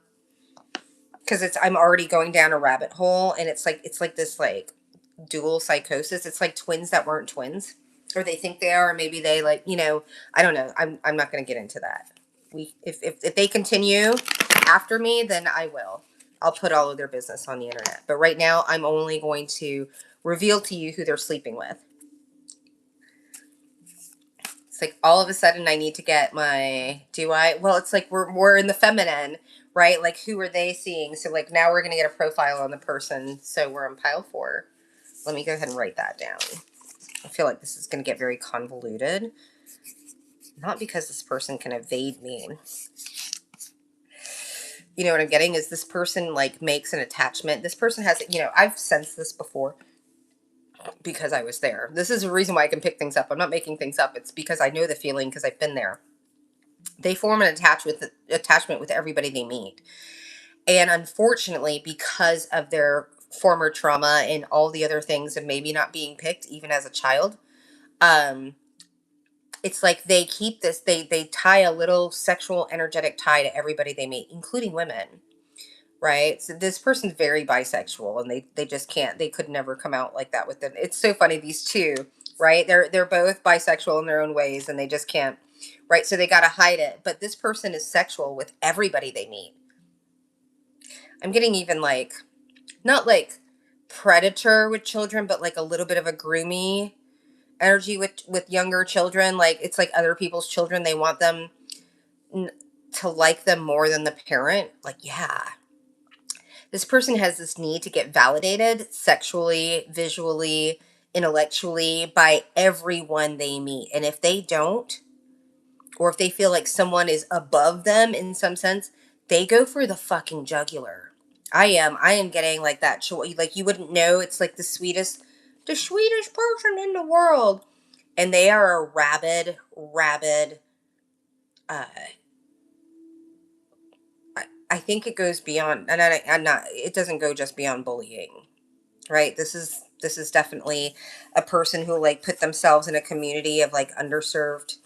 Because I'm already going down a rabbit hole, and it's like this like dual psychosis. It's like twins that weren't twins, or they think they are, or maybe they like I don't know. I'm not going to get into that. If they continue after me, then I will. I'll put all of their business on the internet. But right now, I'm only going to reveal to you who they're sleeping with. It's like all of a sudden I need to get my, do I? Well, it's like we're in the feminine, right? Like who are they seeing? So like now we're going to get a profile on the person. So we're on pile 4. Let me go ahead and write that down. I feel like this is going to get very convoluted. Not because this person can evade me. You know what I'm getting is this person like makes an attachment. This person has, I've sensed this before because I was there. This is a reason why I can pick things up. I'm not making things up. It's because I know the feeling because I've been there. They form an attachment with everybody they meet. And unfortunately, because of their former trauma and all the other things of maybe not being picked even as a child, um, it's like they keep this, they tie a little sexual energetic tie to everybody they meet, including women. Right. So this person's very bisexual and they just can't, they could never come out like that with them. It's so funny, these two, right? They're both bisexual in their own ways and they just can't, right? So they got to hide it. But this person is sexual with everybody they meet. I'm getting even like, not like predator with children, but like a little bit of a groomy energy with younger children. Like it's like other people's children. They want them n- to like them more than the parent. Like, yeah. This person has this need to get validated sexually, visually, intellectually by everyone they meet. And if they don't, or if they feel like someone is above them in some sense, they go for the fucking jugular. I am getting like that choice. Like you wouldn't know. It's like the sweetest person in the world. And they are a rabid, uh, I think it goes beyond, and I'm not, it doesn't go just beyond bullying, right? This is definitely a person who like put themselves in a community of like underserved,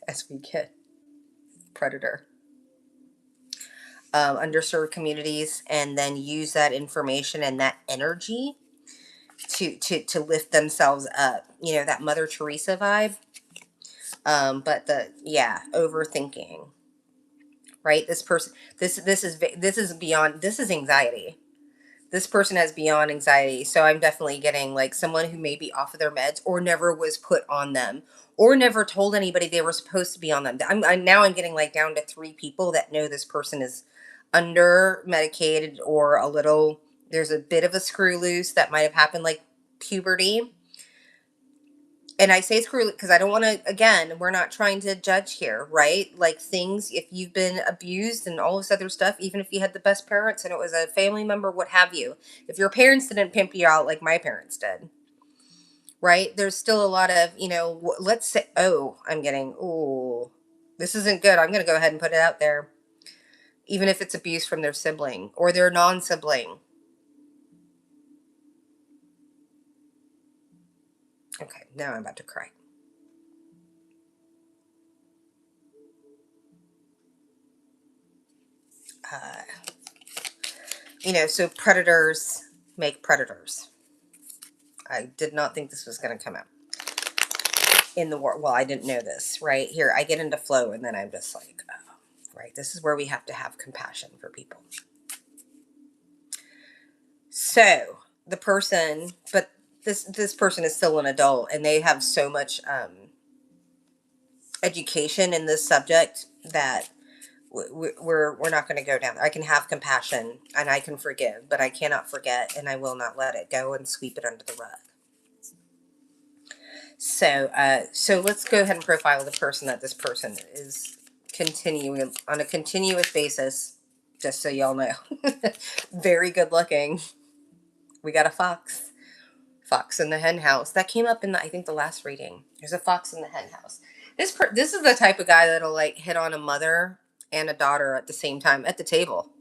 as we get predator, underserved communities, and then use that information and that energy to lift themselves up. You know, that Mother Teresa vibe. But the yeah, overthinking, right? This person, this is beyond. This is anxiety. This person has beyond anxiety. So I'm definitely getting like someone who may be off of their meds or never was put on them or never told anybody they were supposed to be on them. I'm getting like down to 3 people that know this person is under medicated or a little, there's a bit of a screw loose that might have happened like puberty. And I say screw because I don't want to, again, we're not trying to judge here, right? Like things, if you've been abused and all this other stuff, even if you had the best parents and it was a family member, what have you, if your parents didn't pimp you out like my parents did, right? There's still a lot of, let's say, oh, this isn't good. I'm going to go ahead and put it out there. Even if it's abuse from their sibling or their non sibling. Okay, now I'm about to cry. Uh, so predators make predators. I did not think this was going to come out in the world. Well, I didn't know this, right? Here, I get into flow and then I'm just like, oh, right. This is where we have to have compassion for people. So the person, but this person is still an adult and they have so much education in this subject that we're not going to go down there. I can have compassion and I can forgive, but I cannot forget and I will not let it go and sweep it under the rug. So let's go ahead and profile the person that this person is continuing on a continuous basis. Just so y'all know, very good looking. We got a fox in the hen house that came up in I think the last reading. There's a fox in the hen house. This is the type of guy that'll like hit on a mother and a daughter at the same time at the table.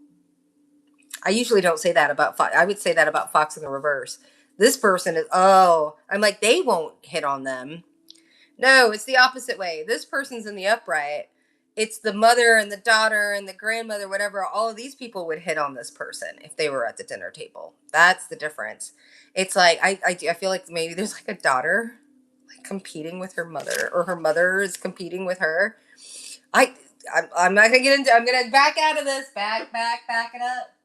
I usually don't say that about fox. I would say that about fox in the reverse. This person is, oh, I'm like, they won't hit on them. No, it's the opposite way. This person's in the upright. It's the mother and the daughter and the grandmother, whatever. All of these people would hit on this person if they were at the dinner table. That's the difference. It's like I feel like maybe there's like a daughter like competing with her mother, or her mother is competing with her. I'm not gonna get into. I'm gonna back out of this. Back it up,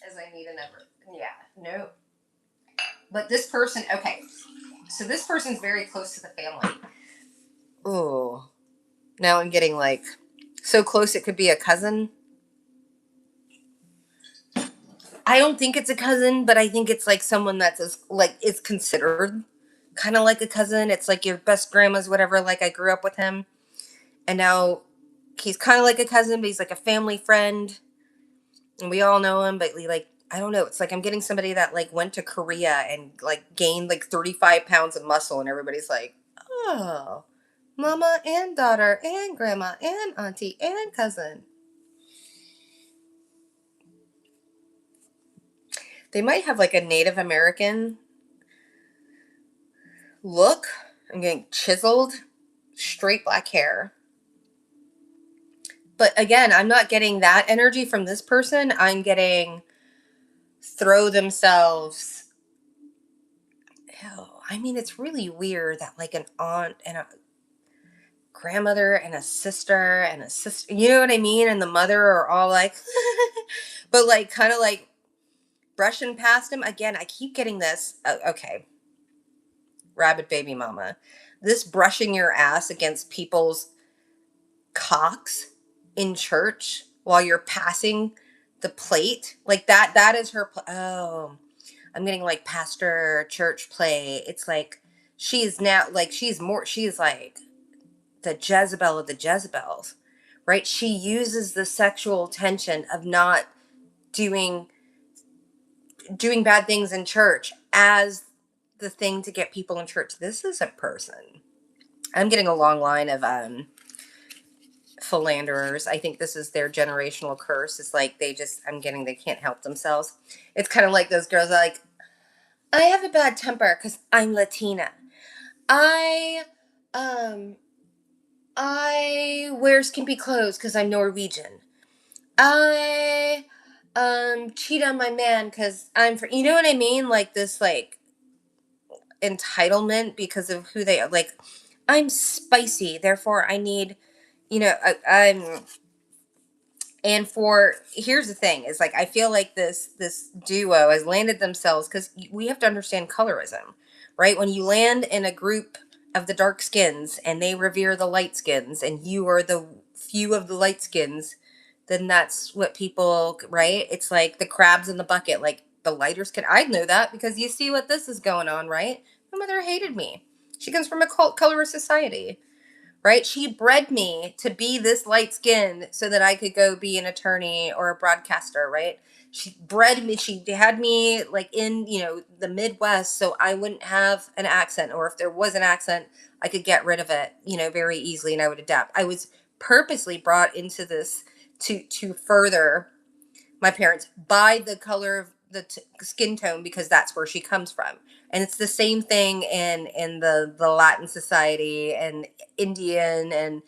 as I need another. Yeah, no. But this person, okay. So this person's very close to the family. Ooh. Now I'm getting like so close it could be a cousin. I don't think it's a cousin, but I think it's like someone that's like is considered kind of like a cousin. It's like your best grandma's whatever. Like I grew up with him, and now he's kind of like a cousin, but he's like a family friend, and we all know him. But like I don't know. It's like I'm getting somebody that like went to Korea and like gained like 35 pounds of muscle, and everybody's like, oh, mama and daughter and grandma and auntie and cousin. They might have like a Native American look. I'm getting chiseled, straight black hair. But again, I'm not getting that energy from this person. I'm getting throw themselves. Ew. I mean, it's really weird that like an aunt and a grandmother and a sister, you know what I mean? And the mother are all like, but like kind of like brushing past him. Again, I keep getting this. Okay, rabbit baby mama. This brushing your ass against people's cocks in church while you're passing the plate. Like that is her. Oh, I'm getting like pastor church play. It's like she's now like she's like the Jezebel of the Jezebels, right? She uses the sexual tension of not doing bad things in church as the thing to get people in church. This is a person. I'm getting a long line of philanderers. I think this is their generational curse. It's like they can't help themselves. It's kind of like those girls are like, I have a bad temper because I'm Latina. I um I wear skimpy clothes because I'm Norwegian. I cheat on my man because I'm for, you know what I mean? Like this like entitlement because of who they are. Like I'm spicy, therefore I need, I'm. And for here's the thing is like I feel like this duo has landed themselves because we have to understand colorism, right? When you land in a group of the dark skins and they revere the light skins and you are the few of the light skins, then that's what people, right? It's like the crabs in the bucket. Like the lighter skin, I know that because you see what this is going on, right? My mother hated me. She comes from a colorist society, right? She bred me to be this light skinned so that I could go be an attorney or a broadcaster, right? She bred me, she had me like in, the Midwest so I wouldn't have an accent, or if there was an accent, I could get rid of it, very easily and I would adapt. I was purposely brought into this to further my parents by the color of the skin tone because that's where she comes from. And it's the same thing in the Latin society and Indian and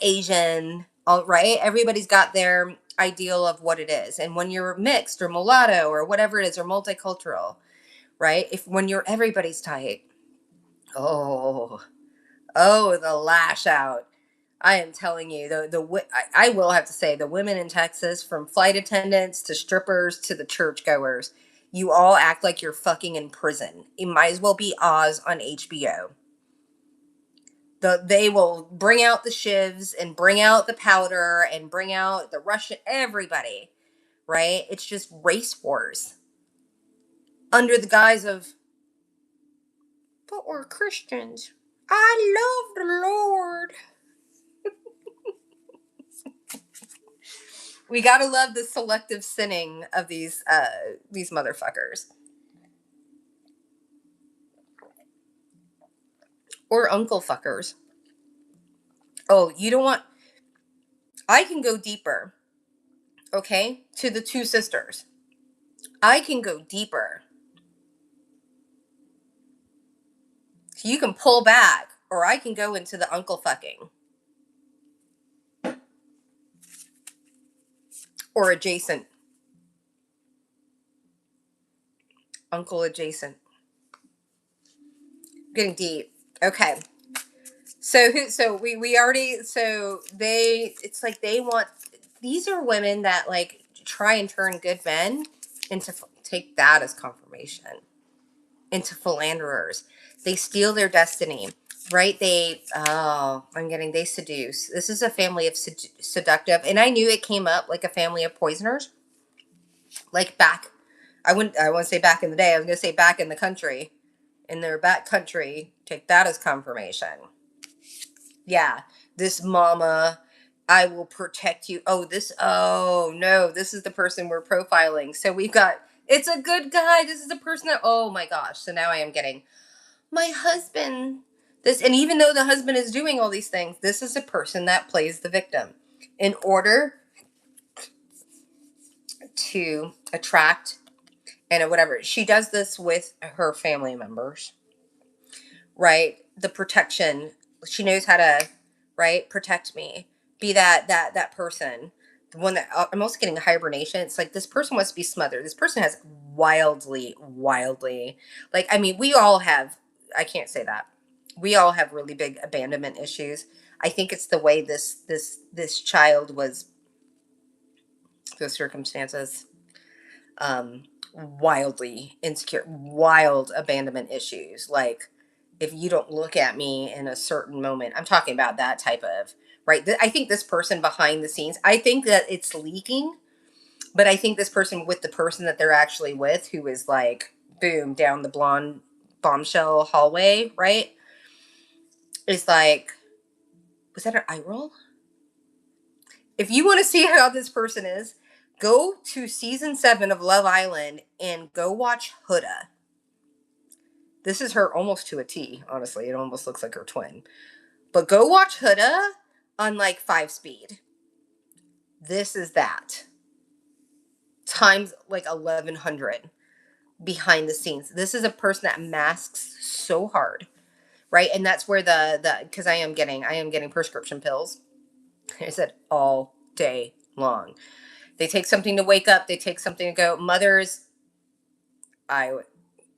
Asian, all right? Everybody's got their ideal of what it is. And when you're mixed or mulatto or whatever it is, or multicultural, right? If when you're everybody's type, oh, the lash out. I am telling you, I will have to say the women in Texas, from flight attendants to strippers to the churchgoers, you all act like you're fucking in prison. It might as well be Oz on HBO. They will bring out the shivs and bring out the powder and bring out the Russian, everybody, right? It's just race wars under the guise of, but we're Christians. I love the Lord. We gotta love the selective sinning of these motherfuckers. Or uncle fuckers. Oh, you don't want, I can go deeper, okay? To the two sisters. I can go deeper. So you can pull back, or I can go into the uncle fucking. Or adjacent. Uncle adjacent. Getting deep. Okay. So we already, so they, it's like they want, these are women that like try and turn good men into, take that as confirmation, into philanderers. They steal their destiny, right? They seduce. This is a family of seductive, and I knew it came up like a family of poisoners, like back, I wouldn't say back in the day, I was going to say back in the country, in their back country. Take that as confirmation. Yeah, this mama, I will protect you. Oh no, this is the person we're profiling. So we've got, it's a good guy. This is a person that, oh my gosh. So now I am getting my husband. This, and even though the husband is doing all these things, this is a person that plays the victim in order to attract and whatever. She does this with her family members, right? The protection. She knows how to, right, protect me. Be that person. The one that I'm also getting a hibernation. It's like this person wants to be smothered. This person has wildly, like, I mean, we all have, I can't say that. We all have really big abandonment issues. I think it's the way this child was, the circumstances, um wildly insecure, wild abandonment issues. Like, if you don't look at me in a certain moment, I'm talking about that type of, right. I think this person behind the scenes, I think that it's leaking, but I think this person with the person that they're actually with, who is like, boom, down the blonde bombshell hallway, right, is like, was that an eye roll? If you want to see how this person is, go to season 7 of Love Island and go watch Huda. This is her almost to a T, honestly. It almost looks like her twin. But go watch Huda on like 5 speed. This is that. Times like 1100 behind the scenes. This is a person that masks so hard, right? And that's where the because I am getting prescription pills. I said all day long. They take something to wake up, they take something to go. I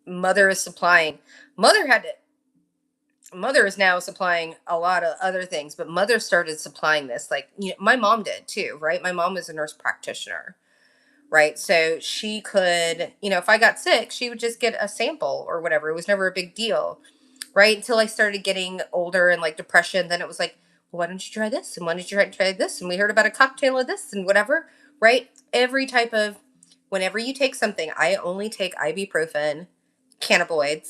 Mother is supplying. Mother had to Mother is now supplying a lot of other things, but Mother started supplying this. Like, my mom did too, right? My mom was a nurse practitioner, right? So she could, if I got sick, she would just get a sample or whatever. It was never a big deal, right? Until I started getting older and like depression. Then it was like, well, why don't you try this? And why don't you try this? And we heard about a cocktail of this and whatever, right? Every type of, whenever you take something, I only take ibuprofen, cannabinoids,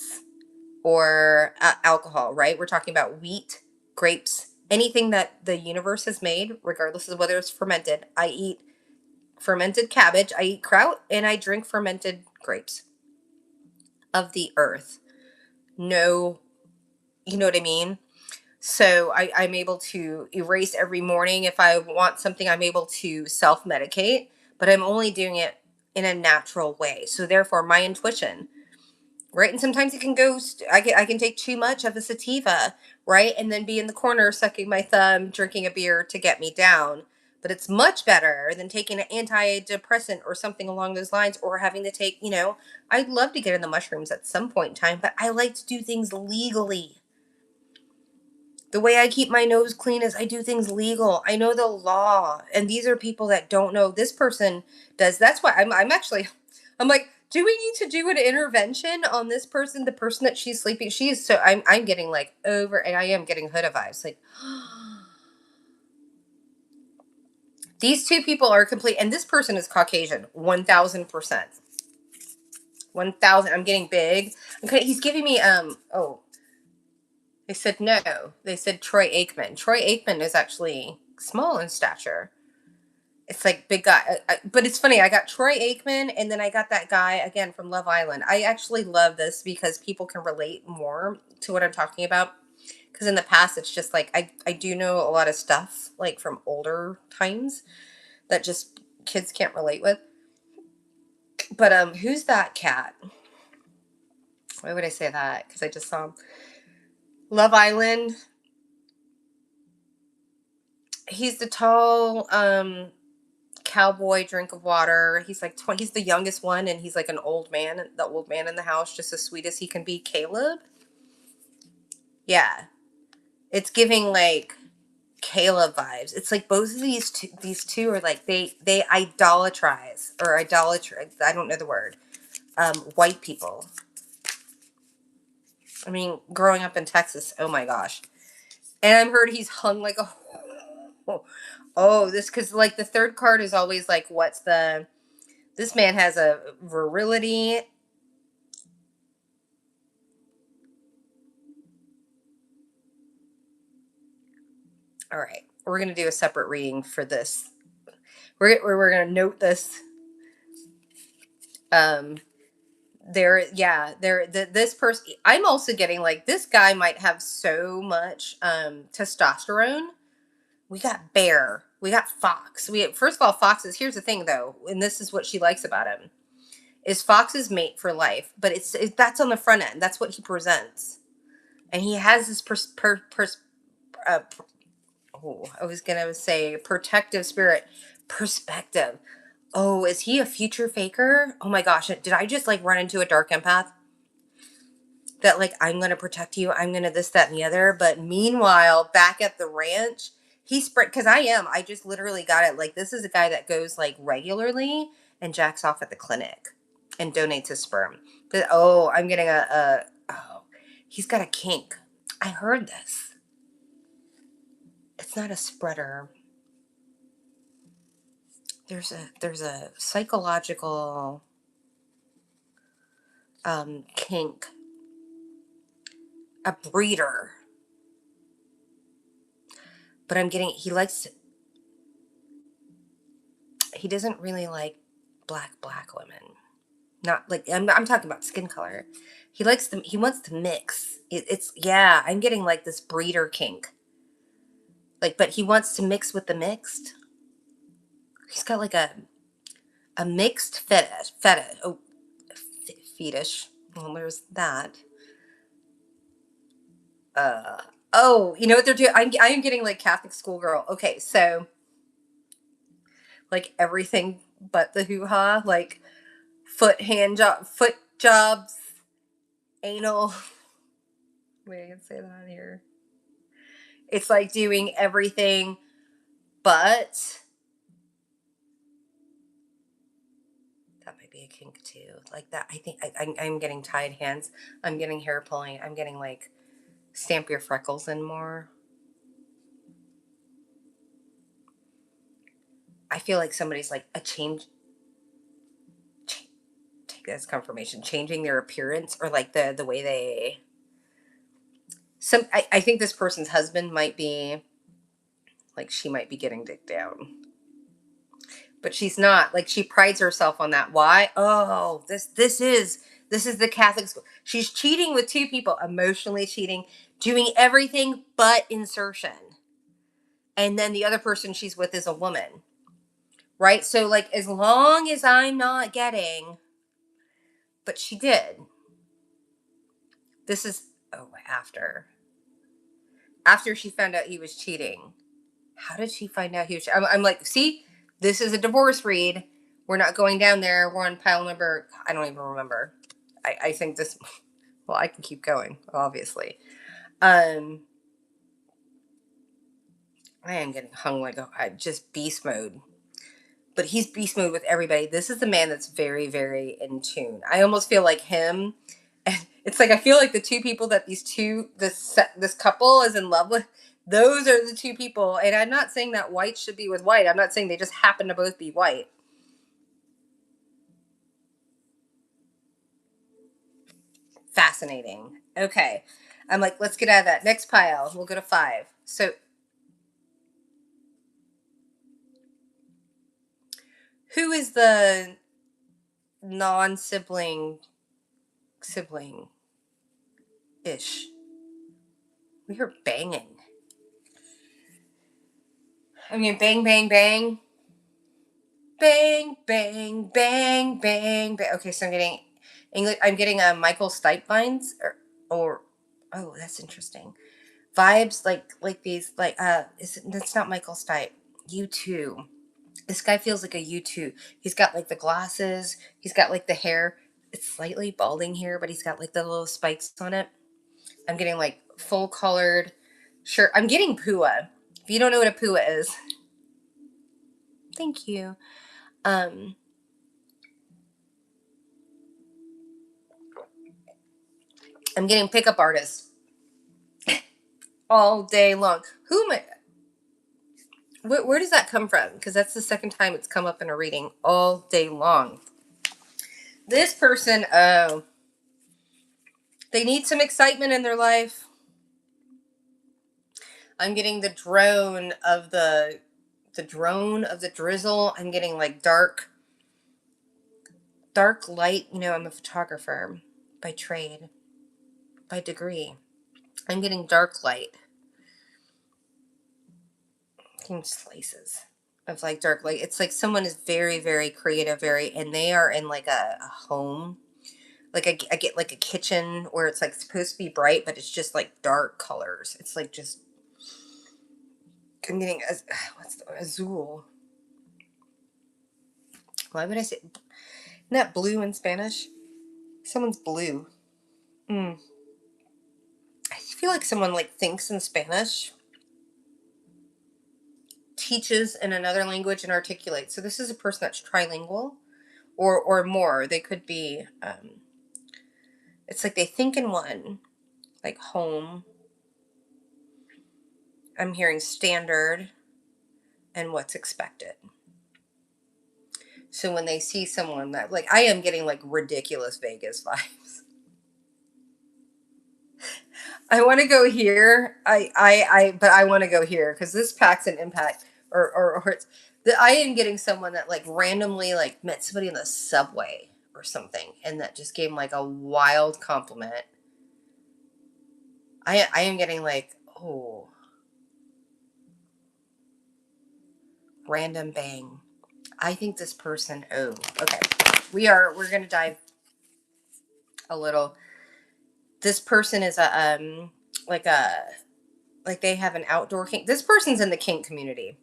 or alcohol, right? We're talking about wheat, grapes, anything that the universe has made, regardless of whether it's fermented. I eat fermented cabbage, I eat kraut, and I drink fermented grapes of the earth. No, you know what I mean? So I'm able to erase every morning. If I want something, I'm able to self medicate, but I'm only doing it in a natural way. So therefore, my intuition, right? And sometimes it can go, I can take too much of a sativa, right? And then be in the corner sucking my thumb, drinking a beer to get me down. But it's much better than taking an antidepressant or something along those lines, or having to take, I'd love to get in the mushrooms at some point in time, but I like to do things legally. The way I keep my nose clean is I do things legal. I know the law. And these are people that don't know. This person does. That's why I'm actually, I'm like, do we need to do an intervention on this person? The person that she's sleeping. She is so, I'm getting like over, and I am getting Huda vibes. Like, these two people are complete. And this person is Caucasian, 1000%. 1000. I'm getting big. Okay. He's giving me, oh, they said no. They said Troy Aikman. Troy Aikman is actually small in stature. It's like big guy. But it's funny. I got Troy Aikman, and then I got that guy again from Love Island. I actually love this because people can relate more to what I'm talking about. Because in the past, it's just like I do know a lot of stuff like from older times that just kids can't relate with. But who's that cat? Why would I say that? Because I just saw him. Love Island. He's the tall cowboy drink of water. He's like 20. He's the youngest one, and he's like an old man, the old man in the house, just as sweet as he can be. Caleb. Yeah, it's giving like Caleb vibes. It's like both of these two are like they idolatrize or idolatrize. I don't know the word. White people. I mean, growing up in Texas, oh my gosh. And I've heard he's hung like a. Oh, this, because like the third card is always like, what's the. This man has a virility. All right. We're going to do a separate reading for this. We're going to note this. Um, this person, I'm also getting like, this guy might have so much testosterone. We got bear, we got fox. First of all, foxes, here's the thing though, and this is what she likes about him, is foxes mate for life, but that's on the front end. That's what he presents. And he has this uh, I was gonna say protective spirit, perspective. Oh, is he a future faker? Oh my gosh, did I just like run into a dark empath? That like, I'm gonna protect you, I'm gonna this, that, and the other. But meanwhile, back at the ranch, he spread, because I just literally got it. Like, this is a guy that goes like regularly and jacks off at the clinic and donates his sperm. But oh, I'm getting oh, he's got a kink. I heard this. It's not a spreader. There's a psychological kink, a breeder. But I'm getting, he doesn't really like black women. Not like, I'm talking about skin color. He wants to mix. Yeah, I'm getting like this breeder kink. Like, but he wants to mix with the mixed. He's got like a mixed fetish. Oh, fetish. Well, there's that. Oh, you know what they're doing? I'm getting like Catholic schoolgirl. Okay, so like everything but the hoo-ha, like foot jobs, anal. Wait, I can say that here. It's like doing everything but, that might be a kink too. Like that, I think I'm getting tied hands. I'm getting hair pulling. I'm getting like stamp your freckles in more. I feel like somebody's like take this confirmation, changing their appearance, or like the way they. I think this person's husband might be like, she might be getting dick down, but she's not. Like, she prides herself on that. Why? Oh, this is the Catholic school. She's cheating with two people, emotionally cheating, doing everything but insertion. And then the other person she's with is a woman. Right? So like, as long as I'm not getting, but she did. This is, oh, after she found out he was cheating. How did she find out he was? I'm like, see, this is a divorce read. We're not going down there. We're on pile number, I don't even remember. I think this, well, I can keep going, obviously. I am getting hung like just beast mode. But he's beast mode with everybody. This is the man that's very, very in tune. I almost feel like him. And it's like, I feel like the two people that this couple is in love with, those are the two people. And I'm not saying that white should be with white. I'm not saying they just happen to both be white. Fascinating. Okay. I'm like, let's get out of that. Next pile. We'll go to 5. So, who is the non-sibling ish? We hear banging. I mean, bang, bang, bang. Bang, bang, bang, bang, bang. Okay, so I'm getting English. I'm getting Michael Stipe vines, or oh, that's interesting. Vibes like these that's not Michael Stipe. U2. This guy feels like a U2. He's got like the glasses. He's got like the hair. It's slightly balding here, but he's got like the little spikes on it. I'm getting like full colored shirt. I'm getting Pua. If you don't know what a Pua is, thank you. Um, I'm getting pickup artist all day long. Who am I? Where does that come from? Because that's the second time it's come up in a reading all day long. This person, oh, they need some excitement in their life. I'm getting the drone of the drizzle. I'm getting like dark light. You know, I'm a photographer by trade, by degree. I'm getting dark light. Getting slices of like dark light. It's like someone is very, very creative, and they are in like a home. Like I get like a kitchen where it's like supposed to be bright, but it's just like dark colors. It's like just, I'm getting, what's the, azul. Why would I say, isn't that blue in Spanish? Someone's blue. Mm. I feel like someone like thinks in Spanish, teaches in another language, and articulates. So this is a person that's trilingual, or more. They could be. It's like they think in one, like home. I'm hearing standard and what's expected. So when they see someone that, like, I am getting like ridiculous Vegas vibes. I want to go here. But I want to go here because this packs an impact, or it's, I am getting someone that like randomly like met somebody in the subway or something, and that just gave them like a wild compliment. I am getting like, oh, random bang. I think this person. Oh, okay. We're gonna dive a little. This person is like a like they have an outdoor kink. This person's in the kink community.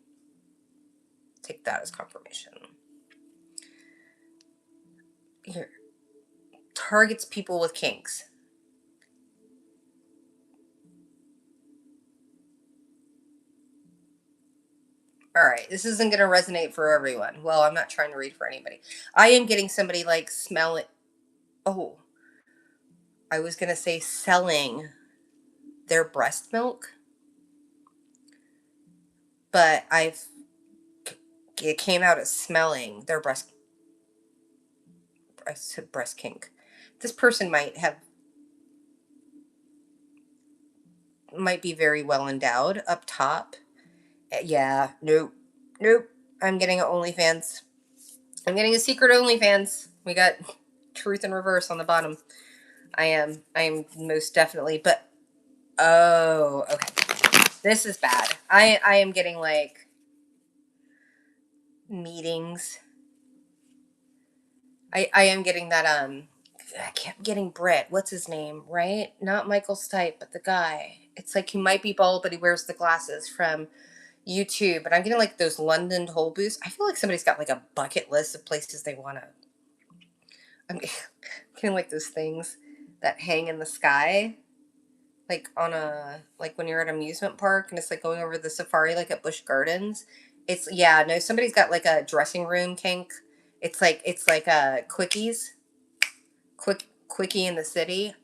Take that as confirmation. Here, targets people with kinks. All right, this isn't going to resonate for everyone. Well, I'm not trying to read for anybody. I am getting somebody like smelling. Oh, I was going to say selling their breast milk, but it came out as smelling their breast kink. This person might be very well endowed up top. Yeah, nope, nope. I'm getting an OnlyFans. I'm getting a secret OnlyFans. We got truth in reverse on the bottom. I am most definitely, but oh, okay. This is bad. I am getting like meetings. I am getting that I kept getting Brett. What's his name? Right? Not Michael Stipe, but the guy. It's like he might be bald, but he wears the glasses from YouTube. But I'm getting like those London toll booths. I feel like somebody's got like a bucket list of places they want to. I'm getting like those things that hang in the sky, like on a, like when you're at an amusement park and it's like going over the safari, like at Busch Gardens. It's, yeah, no, somebody's got like a dressing room kink. It's like quickies, quickie in the city.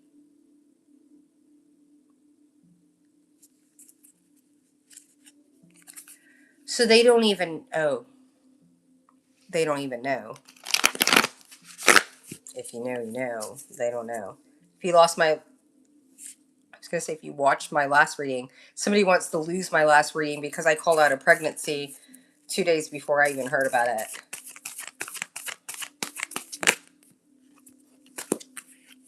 So they don't even, oh, they don't even know. If you know, you know. They don't know. If you lost my, I was gonna say, if you watched my last reading, somebody wants to lose my last reading because I called out a pregnancy 2 days before I even heard about it.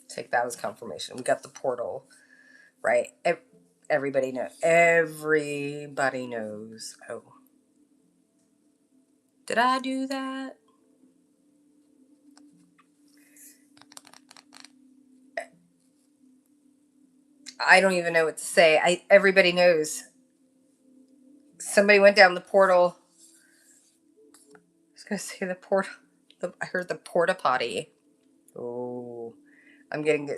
Take that as confirmation. We got the portal, right? Everybody knows. Everybody knows. Oh, did I do that? I don't even know what to say. Everybody knows. Somebody went down the portal. I was gonna say the portal. I heard the porta potty. Oh,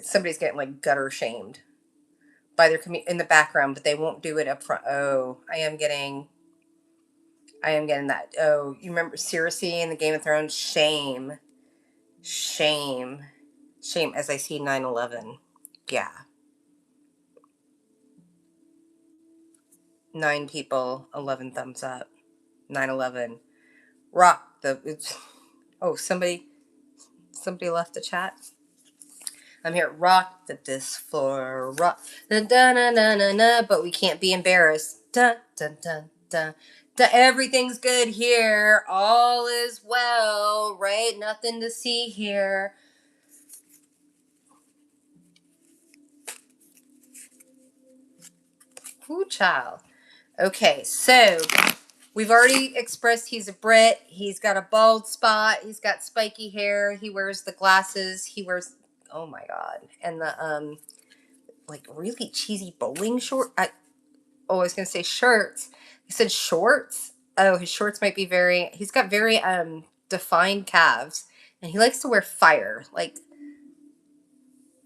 somebody's getting like gutter shamed by their in the background, but they won't do it up front. Oh, I am getting that. Oh, you remember Cersei in the Game of Thrones? Shame, shame, shame. As I see 9/11. Yeah, 9 people, 11 thumbs up. 9/11. Rock the. Oh, somebody left the chat. I'm here. Rock the disc floor. Rock the da na na na na. But we can't be embarrassed. Dun, dun, dun, dun. Everything's good here. All is well, right? Nothing to see here. Ooh, child. Okay, so we've already expressed he's a Brit. He's got a bald spot. He's got spiky hair. He wears the glasses. He wears, oh my God, and the like really cheesy bowling short. I was gonna say shirts. He said shorts. Oh, his shorts might be very. He's got very defined calves, and he likes to wear fire. Like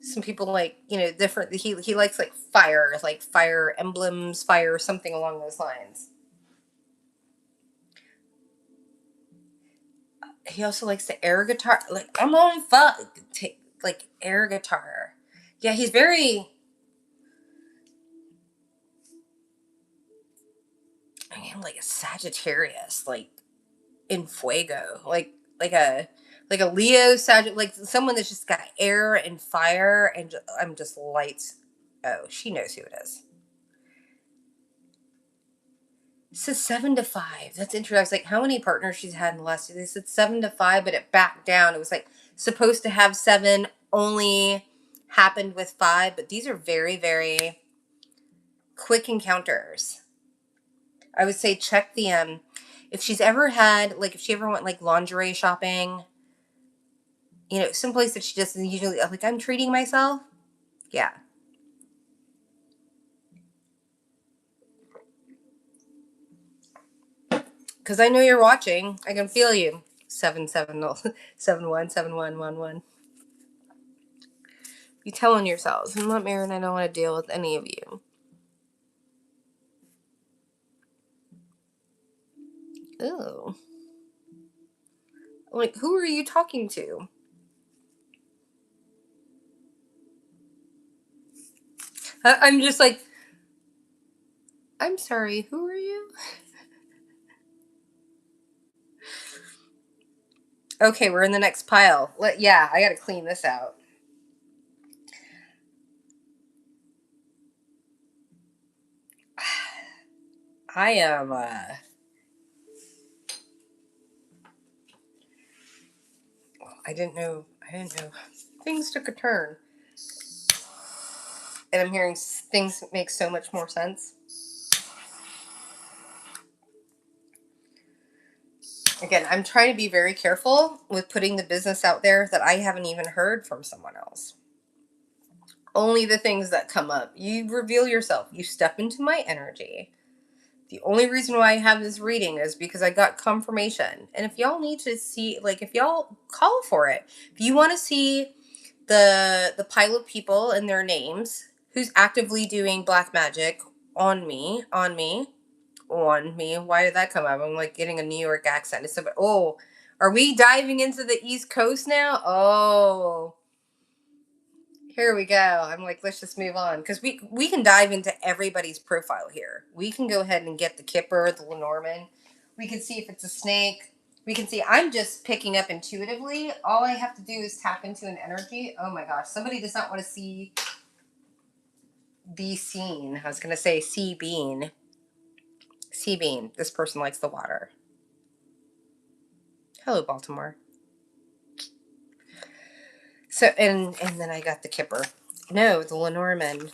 some people like different. He likes like fire emblems, fire something along those lines. He also likes the air guitar. Like I'm on fuck. Like air guitar. Yeah, he's very. I mean, like a Sagittarius. Like in fuego, like a Leo Sagittarius, like someone that's just got air and fire, and I'm just lights. Oh, she knows who it is. It says 7 to 5. That's interesting. I was like, how many partners she's had in the last year? They said 7 to 5, but it backed down. It was like supposed to have 7, only happened with 5, but these are very, very quick encounters. I would say check the if she's ever had like if she ever went like lingerie shopping, some place that she just usually like, I'm treating myself. Yeah. Because I know you're watching. I can feel you. 770 717111. You telling yourselves, I'm not married and I don't want to deal with any of you. Oh. Like, who are you talking to? I'm just like, I'm sorry, who are you? Okay, we're in the next pile. Yeah, I gotta clean this out. I am, I didn't know. Things took a turn. And I'm hearing things make so much more sense. Again, I'm trying to be very careful with putting the business out there that I haven't even heard from someone else. Only the things that come up. You reveal yourself. You step into my energy. The only reason why I have this reading is because I got confirmation. And if y'all need to see, like, if y'all call for it, if you want to see the pile of people and their names who's actively doing black magic on me. Why did that come up? I'm like getting a New York accent. It's so, oh, are we diving into the East Coast now? Oh, here we go. I'm like, let's just move on because we can dive into everybody's profile here. We can go ahead and get the Kipper, the Lenormand. We can see if it's a snake. We can see. I'm just picking up intuitively. All I have to do is tap into an energy. Oh my gosh, somebody does not want to be seen. I was gonna say see bean. Sea bean. This person likes the water. Hello, Baltimore. So and then I got the Kipper. No, the Lenormand.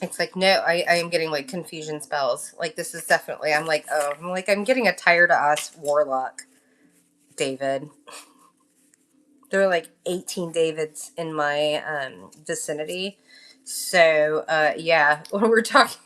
It's like no, I am getting like confusion spells. Like this is definitely. I'm getting a tired of us warlock, David. There are like 18 Davids in my vicinity. So yeah, when we're talking,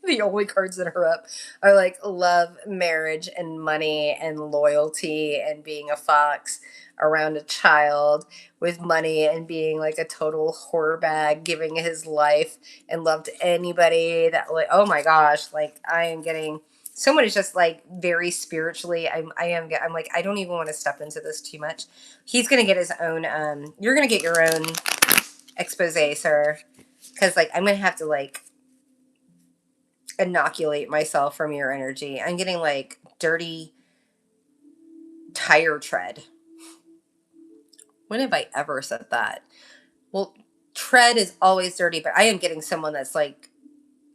the only cards that are up are like love, marriage, and money, and loyalty, and being a fox around a child with money, and being like a total horror bag, giving his life and love to anybody that like. Oh my gosh, like I am getting. Someone is just like very spiritually. I'm like I don't even want to step into this too much. He's gonna get his own. You're gonna get your own expose, sir, because like I'm gonna have to like inoculate myself from your energy. I'm getting like dirty tire tread. When have I ever said that? Well, tread is always dirty, but I am getting someone that's like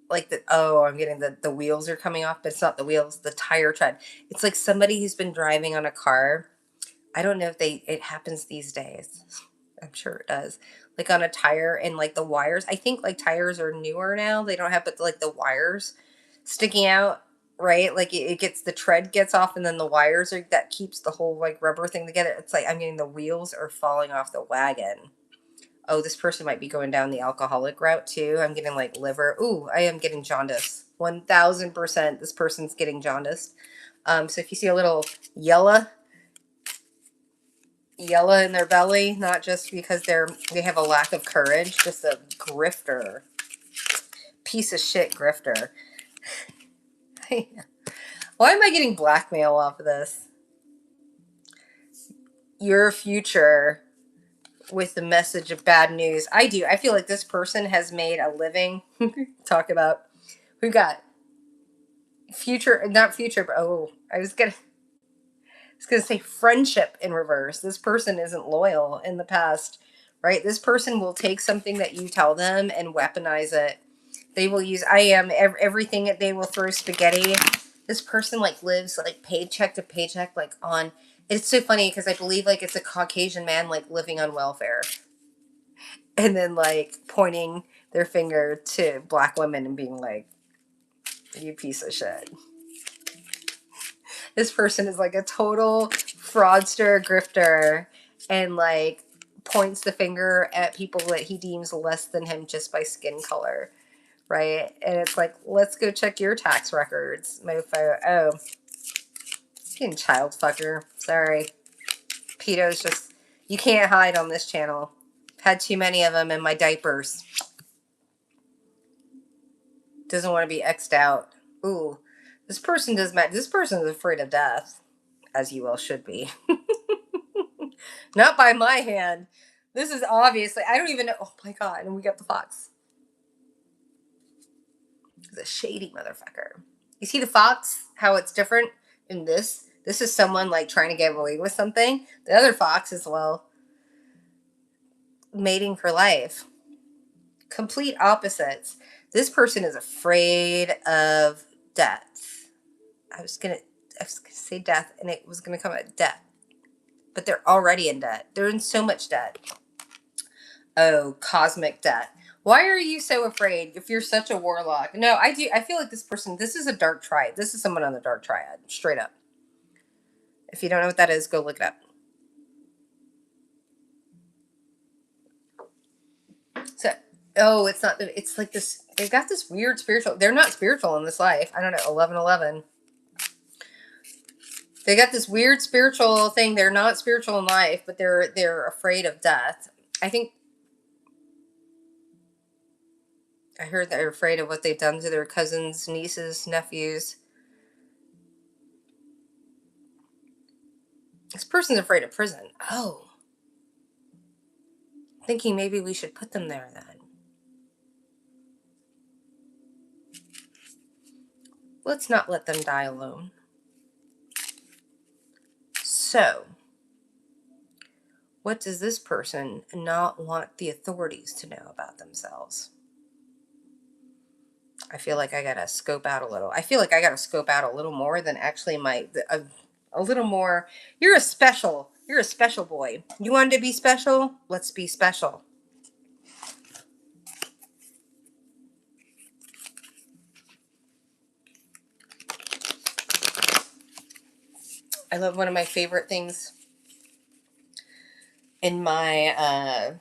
like the, oh, I'm getting the wheels are coming off, but it's not the wheels, the tire tread. It's like somebody who's been driving on a car. I don't know if it happens these days. I'm sure it does. Like on a tire and like the wires. I think like tires are newer now. They don't have but like the wires sticking out, right? Like it gets the tread gets off and then the wires are that keeps the whole like rubber thing together. It's like I'm getting the wheels are falling off the wagon. Oh, this person might be going down the alcoholic route too. I'm getting like liver. Ooh, I am getting jaundice. 1000% this person's getting jaundice. So if you see a little yellow in their belly, not just because they have a lack of courage, just a grifter, piece of shit grifter. Why am I getting blackmail off of this? Your future with the message of bad news. I do. I feel like this person has made a living. Talk about who got future, not future, but oh, I was gonna say friendship in reverse. This person isn't loyal in the past, right? This person will take something that you tell them and weaponize it. They will use everything that they will throw spaghetti. This person like lives like paycheck to paycheck, like on. It's so funny because I believe like it's a Caucasian man like living on welfare, and then like pointing their finger to black women and being like, "You piece of shit." This person is like a total fraudster, grifter, and like points the finger at people that he deems less than him just by skin color, right? And it's like, let's go check your tax records, mofo. Oh, fucking child fucker. Sorry. Pedo's just, you can't hide on this channel. Had too many of them in my diapers. Doesn't want to be X'd out. Ooh, this person does not, this person is afraid of death, as you well should be. Not by my hand. This is obviously, I don't even know. Oh my God. And we got the fox. He's a shady motherfucker. You see the fox, how it's different in this? This is someone like trying to get away with something. The other fox is, well, mating for life. Complete opposites. This person is afraid of death. I was gonna say death, and it was gonna come at death. But they're already in debt. They're in so much debt. Oh, cosmic debt. Why are you so afraid if you're such a warlock? No, I do. I feel like this person, this is a dark triad. This is someone on the dark triad, straight up. If you don't know what that is, go look it up. So, oh, it's not, it's like this, they've got this weird spiritual, they're not spiritual in this life. I don't know, 1111. They got this weird spiritual thing. They're not spiritual in life, but they're afraid of death. I think I heard they're afraid of what they've done to their cousins, nieces, nephews. This person's afraid of prison. Oh. Thinking maybe we should put them there then. Let's not let them die alone. So, what does this person not want the authorities to know about themselves? I feel like I gotta scope out a little. I feel like I gotta scope out a little more than actually a little more. You're a special boy. You wanted to be special? Let's be special. I love one of my favorite things in my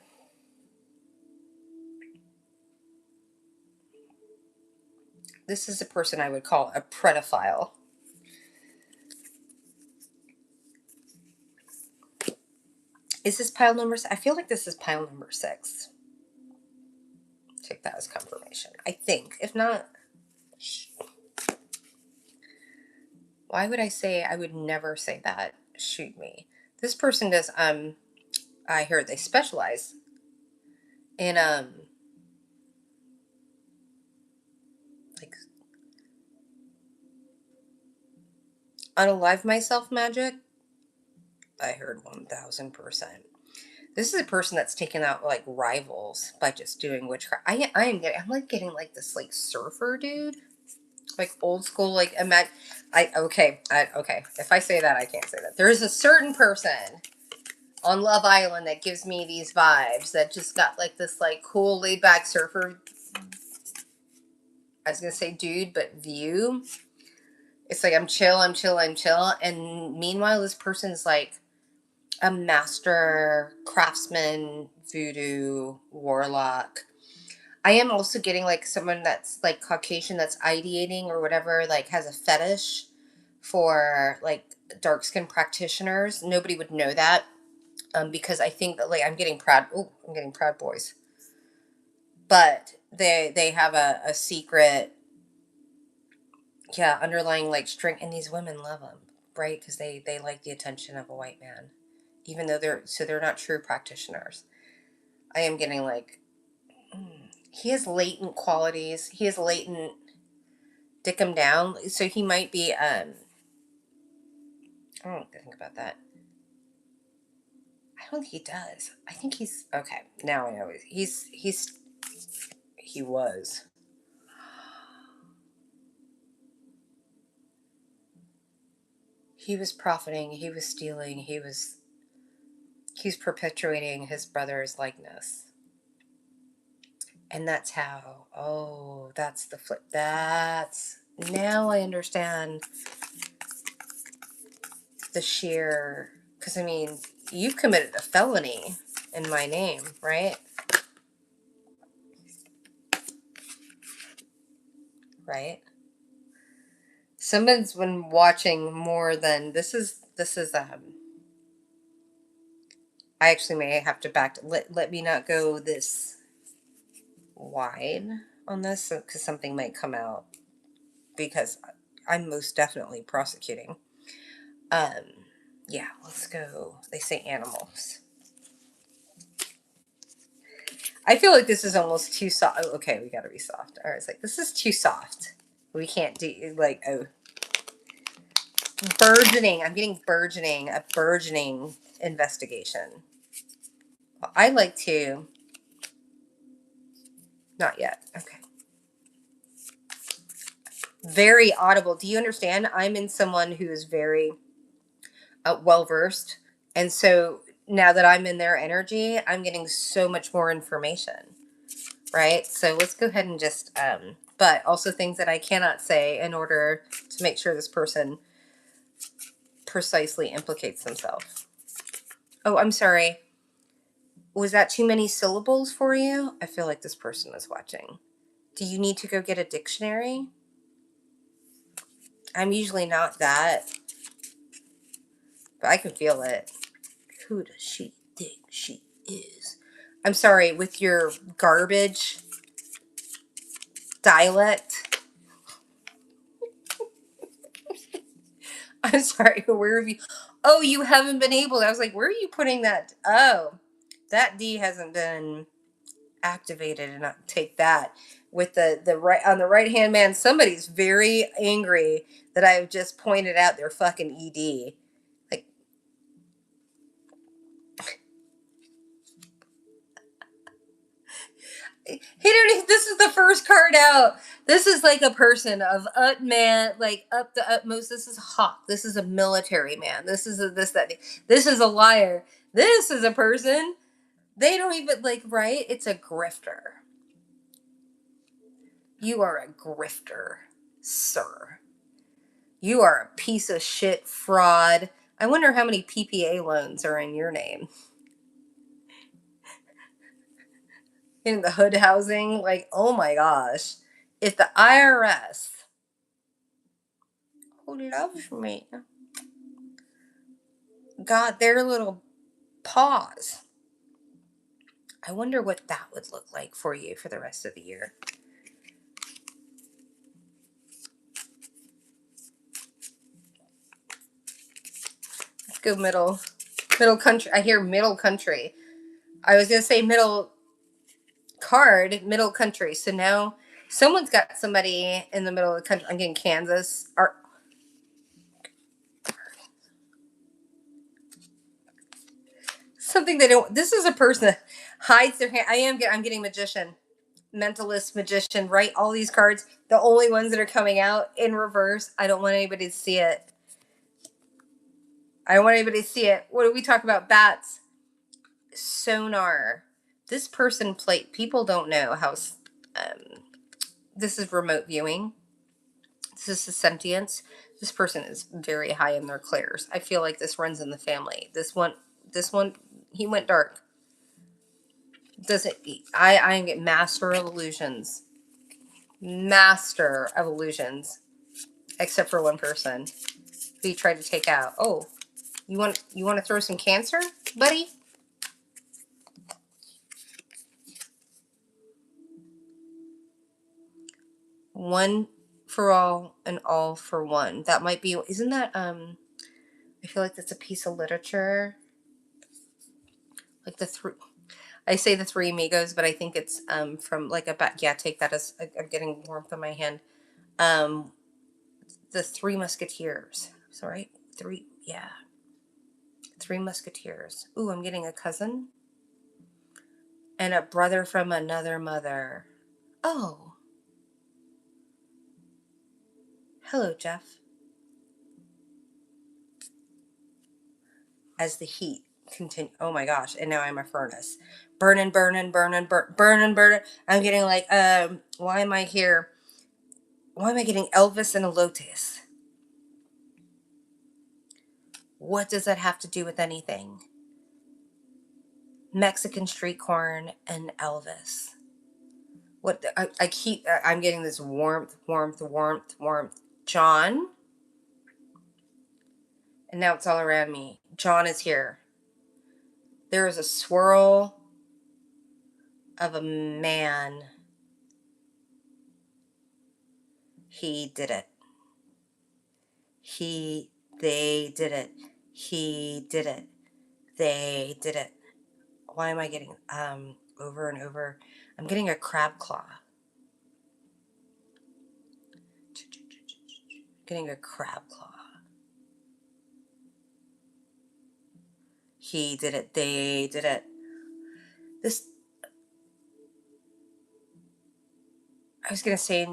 this is a person I would call a predophile. Is this pile number? I feel like this is pile number 6. Take that as confirmation. I think. If not, why would I say I would never say that? Shoot me. This person does. I heard they specialize in like unalive myself magic. I heard 1000%. This is a person that's taken out like rivals by just doing witchcraft. I'm like getting like this like surfer dude, like old school, like imagine. Okay. If I say that, I can't say that. There is a certain person on Love Island that gives me these vibes that just got like this like cool laid back surfer. I was gonna say dude, but view. It's like I'm chill, I'm chill, I'm chill, and meanwhile this person's like a master craftsman, voodoo warlock. I am also getting like someone that's like Caucasian that's ideating or whatever, like has a fetish for like dark skin practitioners. Nobody would know that, because I think that like I'm getting proud. Oh, I'm getting proud boys, but they have a secret, yeah, underlying like string, and these women love them, right? Because they like the attention of a white man, even though they're not true practitioners. I am getting like, he has latent qualities. He has latent dick him down. So he might be I don't think about that. I don't think he does. I think he's okay. Now I know he was. He was profiting, he was stealing, he's perpetuating his brother's likeness. And that's how, oh, that's the flip. That's, now I understand the sheer, because I mean, you've committed a felony in my name, right? Right? Someone's been watching more than I actually may have to let me not go this wide on this because something might come out, because I'm most definitely prosecuting. Yeah, let's go. They say animals. I feel like this is almost too soft. Oh, okay, we gotta be soft. All right, it's like, this is too soft. We can't do, like, oh. Burgeoning. I'm getting a burgeoning investigation. Well, I like to, not yet. Okay. Very audible. Do you understand? I'm in someone who is very well versed. And so now that I'm in their energy, I'm getting so much more information. Right? So let's go ahead and just, but also things that I cannot say in order to make sure this person precisely implicates themselves. Oh, I'm sorry. Was that too many syllables for you? I feel like this person is watching. Do you need to go get a dictionary? I'm usually not that, but I can feel it. Who does she think she is? I'm sorry, with your garbage dialect. I'm sorry, where have you? Oh, you haven't been able. I was like, where are you putting that? Oh, that D hasn't been activated, and I'll take that. With the right on the right hand man, somebody's very angry that I've just pointed out their fucking ED. Like, he didn't. This is the first card out. This is like a person of man, like up the utmost. This is hawk. This is a military man. This is a this that. This is a liar. This is a person. They don't even like, right. It's a grifter. You are a grifter, sir. You are a piece of shit fraud. I wonder how many PPA loans are in your name. In the hood housing, like, oh my gosh. If the IRS, who loves me, got their little paws, I wonder what that would look like for you for the rest of the year. Let's go middle country. I hear middle country. I was gonna say middle card, middle country. So now someone's got somebody in the middle of the country. I'm getting Kansas. Or something they don't. This is a person that hides their hand. I'm getting magician, mentalist, magician. Right, all these cards. The only ones that are coming out in reverse. I don't want anybody to see it. I don't want anybody to see it. What do we talk about? Bats, sonar. This person play. People don't know how. This is remote viewing. This is sentience. This person is very high in their clairs. I feel like this runs in the family. This one, he went dark. Does it? I am master of illusions. Master of illusions. Except for one person who he tried to take out. Oh, you want to throw some cancer, buddy? One for all and all for one. That might be. Isn't that I feel like that's a piece of literature. Like the three. I say the Three Amigos, but I think it's from like a yeah. Take that as I'm getting warmth on my hand. Um, the Three Musketeers. Sorry, three. Yeah, Three Musketeers. Ooh, I'm getting a cousin and a brother from another mother. Oh, hello, Jeff. As the heat continue. Oh my gosh! And now I'm a furnace, burning, burning, burning, burning, burning. I'm getting like Why am I here? Why am I getting Elvis and a Lotus? What does that have to do with anything? Mexican street corn and Elvis. What I keep I'm getting this warmth, warmth, warmth, warmth. John, and now it's all around me. John is here. There is a swirl of a man. He did it. They did it. He did it. They did it. Why am I getting over and over? I'm getting a crab claw. Getting a crab claw. He did it. They did it. This, I was going to say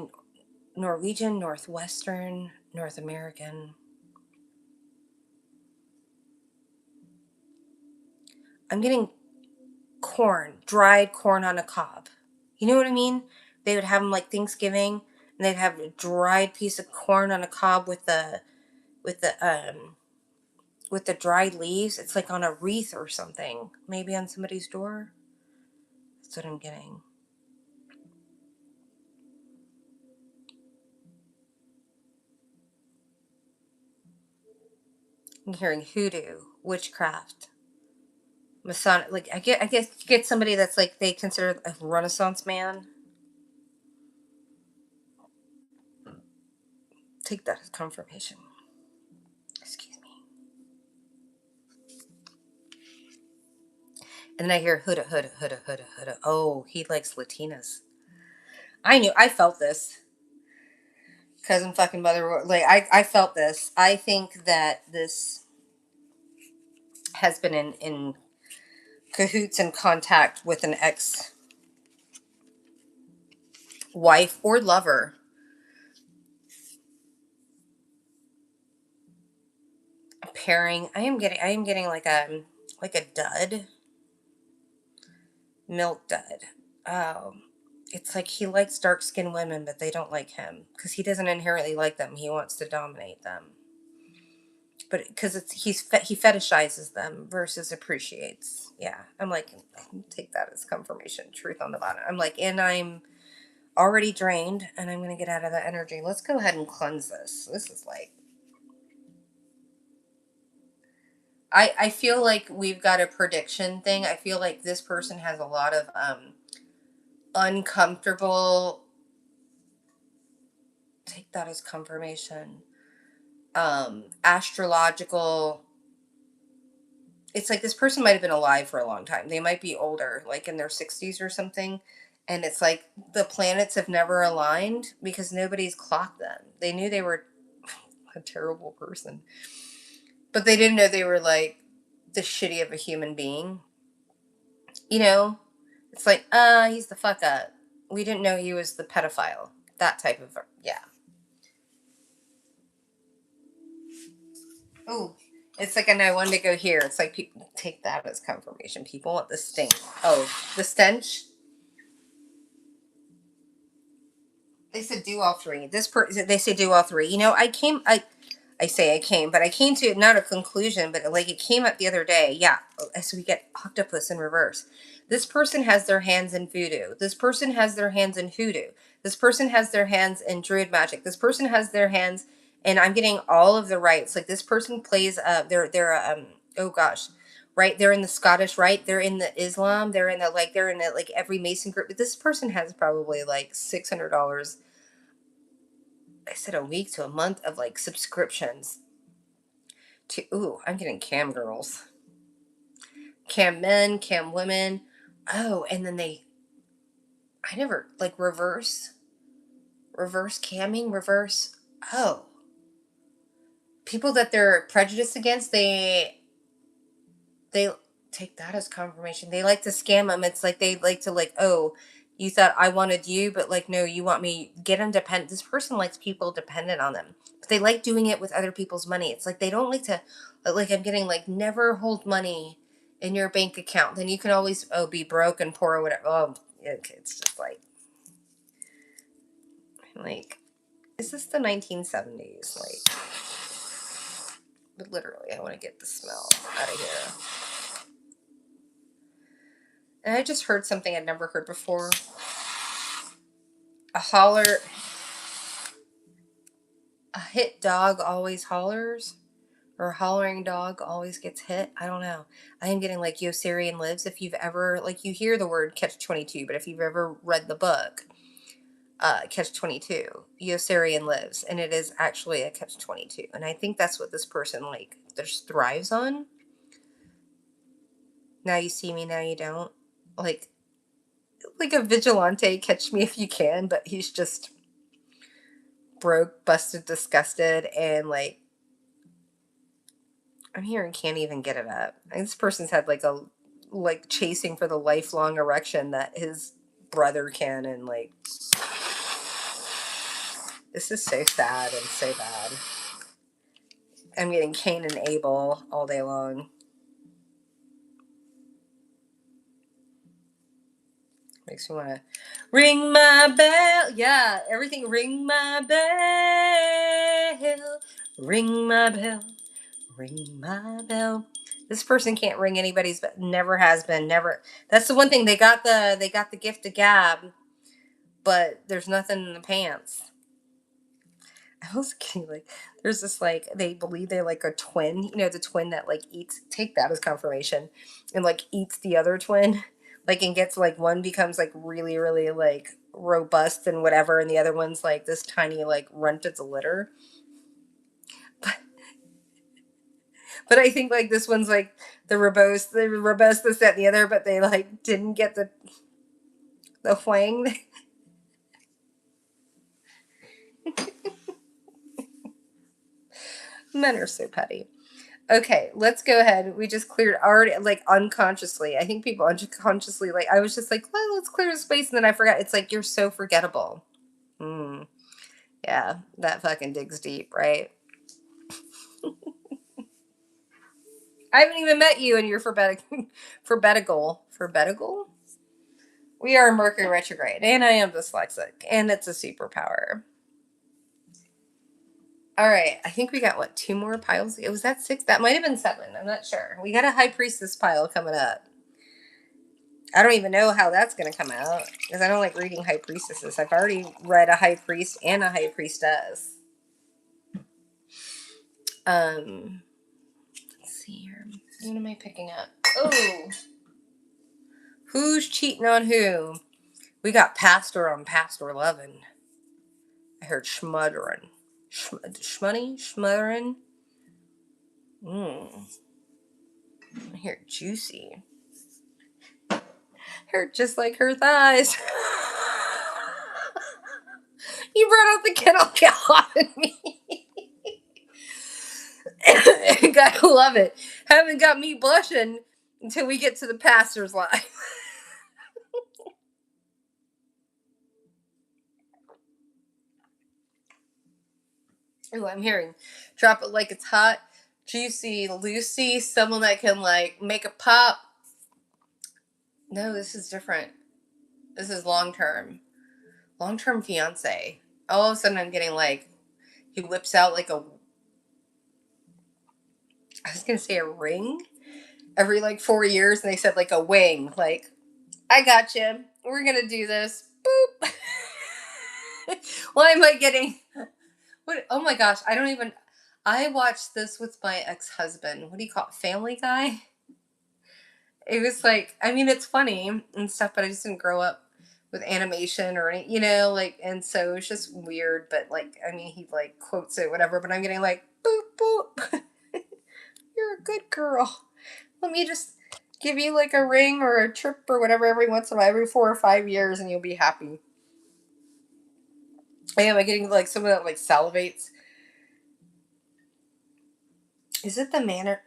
Norwegian, Northwestern, North American. I'm getting corn, dried corn on a cob. You know what I mean? They would have them like Thanksgiving, and they'd have a dried piece of corn on a cob with the with the dried leaves. It's like on a wreath or something, maybe on somebody's door. That's what I'm getting. I'm hearing hoodoo, witchcraft, Masonic. Like I guess you get somebody that's like they consider a Renaissance man. Take that as confirmation. Excuse me. And then I hear hoodoo, hoodoo, hoodoo, hoodoo, hoodoo. Oh, he likes Latinas. I felt this. Cousin fucking mother, like I felt this. I think that this has been in cahoots and contact with an ex wife or lover. Pairing. I am getting like a dud. Milk dud. It's like he likes dark skinned women, but they don't like him because he doesn't inherently like them. He wants to dominate them, but because he fetishizes them versus appreciates. Yeah, I'm like, take that as confirmation. Truth on the bottom. I'm like, and I'm already drained, and I'm gonna get out of that energy. Let's go ahead and cleanse this. This is like. I feel like we've got a prediction thing. I feel like this person has a lot of uncomfortable, take that as confirmation, astrological. It's like this person might have been alive for a long time. They might be older, like in their 60s or something. And it's like the planets have never aligned because nobody's clocked them. They knew they were a terrible person, but they didn't know they were like the shitty of a human being. You know, it's like, he's the fuck up. We didn't know he was the pedophile. That type of, yeah. Oh, it's like, and I wanted to go here. It's like, people take that as confirmation. People want the stink. Oh, the stench. They said do all three. They say do all three. You know, I say I came, but I came to not a conclusion, but like it came up the other day. Yeah, as we get octopus in reverse. This person has their hands in voodoo. This person has their hands in hoodoo. This person has their hands in druid magic. This person has their hands, and I'm getting all of the rites. Like this person plays. They're oh gosh, right? They're in the Scottish Rite. They're in the Islam. They're in the like every Mason group. But this person has probably like $600. I said a week to a month of like subscriptions to, ooh, I'm getting cam girls, cam men, cam women. Oh, and then I never like reverse camming, reverse. Oh, people that they're prejudiced against, they take that as confirmation. They like to scam them. It's like they like to like, oh, you thought I wanted you, but like no, you want me. Get them dependent. This person likes people dependent on them, but they like doing it with other people's money. It's like they don't like to, like I'm getting like never hold money in your bank account. Then you can always be broke and poor or whatever. Oh, it's just like is this the 1970s? Like, but literally, I want to get the smell out of here. And I just heard something I'd never heard before. A holler, a hit dog always hollers, or a hollering dog always gets hit. I don't know. I am getting like Yossarian Lives. If you've ever, like, you hear the word Catch 22, but if you've ever read the book, Catch 22, Yossarian Lives, and it is actually a Catch 22. And I think that's what this person, like, just thrives on. Now you see me, now you don't. Like a vigilante, catch me if you can, but he's just broke, busted, disgusted, and like I'm hearing can't even get it up. And this person's had like chasing for the lifelong erection that his brother can, and like this is so sad and so bad. I'm getting Cain and Abel all day long. Makes me want to ring my bell. Yeah, everything. Ring my bell. Ring my bell. Ring my bell. This person can't ring anybody's, but never has been. Never. That's the one thing they got the gift of gab, but there's nothing in the pants. I was kidding. Like, there's this like they believe they're like a twin. You know, the twin that like eats. Take that as confirmation, and like eats the other twin, like and gets like one becomes like really really like robust and whatever, and the other one's like this tiny like runt as a litter. But but I think like this one's like the robust, this, that, and the other, but they like didn't get the whang. Men are so petty. Okay, let's go ahead. We just cleared already, like unconsciously. I think people unconsciously, like, I was just like, well, let's clear the space. And then I forgot. It's like, you're so forgettable. Mm, yeah, that fucking digs deep, right? I haven't even met you and you're forbetical. Forbetical? We are Mercury retrograde, and I am dyslexic, and it's a superpower. All right, I think we got what, two more piles? Was that six? That might have been seven. I'm not sure. We got a high priestess pile coming up. I don't even know how that's going to come out because I don't like reading high priestesses. I've already read a high priest and a high priestess. Let's see here. What am I picking up? Oh, who's cheating on who? We got pastor on pastor loving. I heard schmuttering. Schmuttering. I hear juicy. Hurt just like her thighs. You brought out the kennel cow on me. Gotta love it. Haven't got me blushing until we get to the pastor's life. Ooh, I'm hearing drop it like it's hot, juicy, Lucy, someone that can like make a pop. No, this is different. This is long term. Long term fiance. All of a sudden I'm getting like he whips out like a I was gonna say a ring every like 4 years, and they said like a wing. Like, I got you. We're gonna do this. Boop. Why am I getting what? Oh my gosh! I don't even. I watched this with my ex husband. What do you call it? Family Guy. It was like, I mean, it's funny and stuff, but I just didn't grow up with animation or any, like, and so it was just weird. But like, I mean, he like quotes it, whatever. But I'm getting like, boop boop. You're a good girl. Let me just give you like a ring or a trip or whatever every once in a while, every 4 or 5 years, and you'll be happy. Am I getting like someone that like salivates? Is it the manner?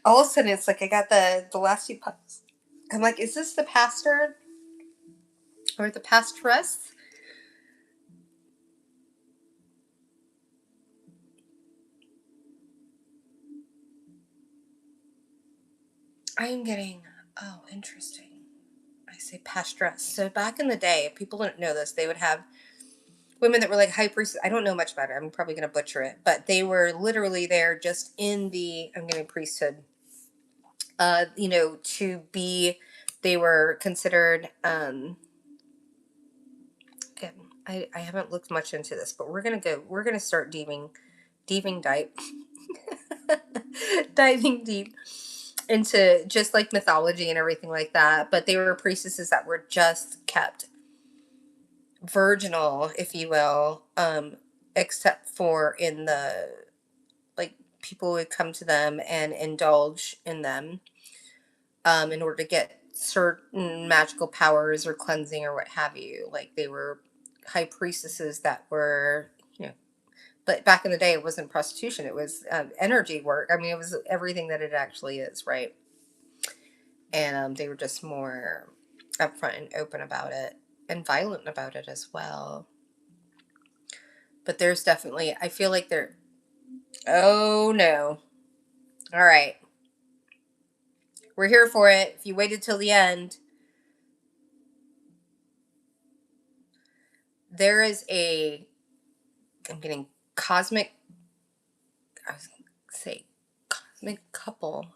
All of a sudden, it's like I got the last few puffs. I'm like, is this the pastor or the pastress? I am getting. Oh, interesting. I say pastress. So back in the day, if people didn't know this, they would have women that were like high priests. I don't know much about it. I'm probably going to butcher it, but they were literally there just in the. I'm getting priesthood. To be. They were considered. Again, I haven't looked much into this, but we're gonna start diving dive, diving deep into just like mythology and everything like that. But they were priestesses that were just kept virginal, if you will, except for in the like people would come to them and indulge in them, in order to get certain magical powers or cleansing or what have you. Like they were high priestesses that were, but back in the day, it wasn't prostitution. It was energy work. I mean, it was everything that it actually is, right? And they were just more upfront and open about it and violent about it as well. But there's definitely, I feel like there, oh no. All right. We're here for it. If you waited till the end, there is I'm getting cosmic, I was going to say karmic couple.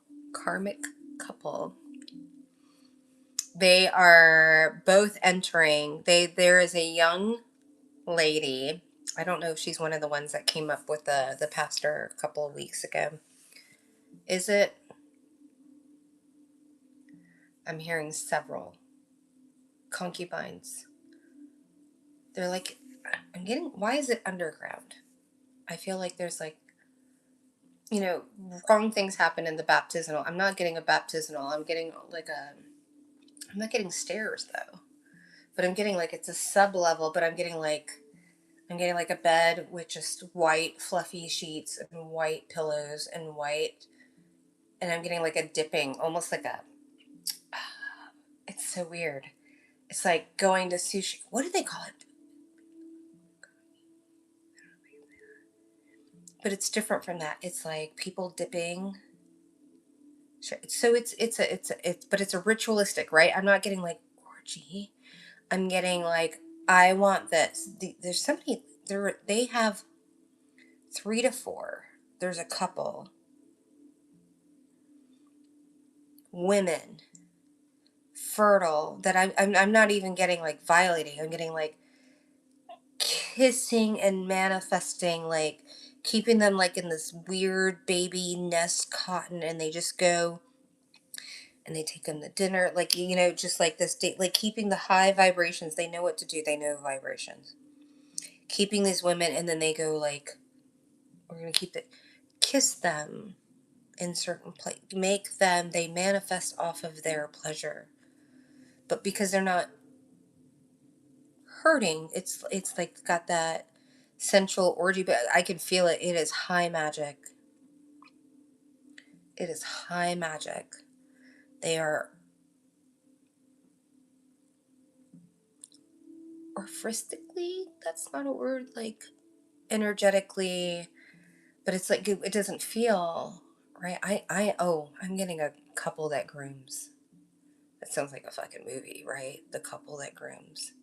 They are both entering. There is a young lady. I don't know if she's one of the ones that came up with the pastor a couple of weeks ago. Is it? I'm hearing several concubines. They're like, I'm getting. Why is it underground? I feel like there's like, wrong things happen in the baptismal. I'm not getting a baptismal. I'm getting like a. I'm not getting stairs though, but I'm getting like it's a sub level. But I'm getting like a bed with just white fluffy sheets and white pillows and white, and I'm getting like a dipping, almost like a. It's so weird. It's like going to sushi. What do they call it? But it's different from that. It's like people dipping. So but it's a ritualistic, right? I'm not getting like orgy. I'm getting like I want this. There's somebody there. They have 3 to 4. There's a couple women fertile that I'm not even getting like violating. I'm getting like kissing and manifesting, like keeping them like in this weird baby nest cotton, and they just go and they take them to dinner, like just like this date, like keeping the high vibrations. They know what to do. They know vibrations. Keeping these women, and then they go like, we're gonna keep it. Kiss them in certain place. Make them. They manifest off of their pleasure, but because they're not hurting, it's like got that sensual orgy. But I can feel it. It is high magic. It is high magic. They are orphistically. That's not a word. Like energetically, but it's like it doesn't feel right. I'm getting a couple that grooms. That sounds like a fucking movie, right? The couple that grooms,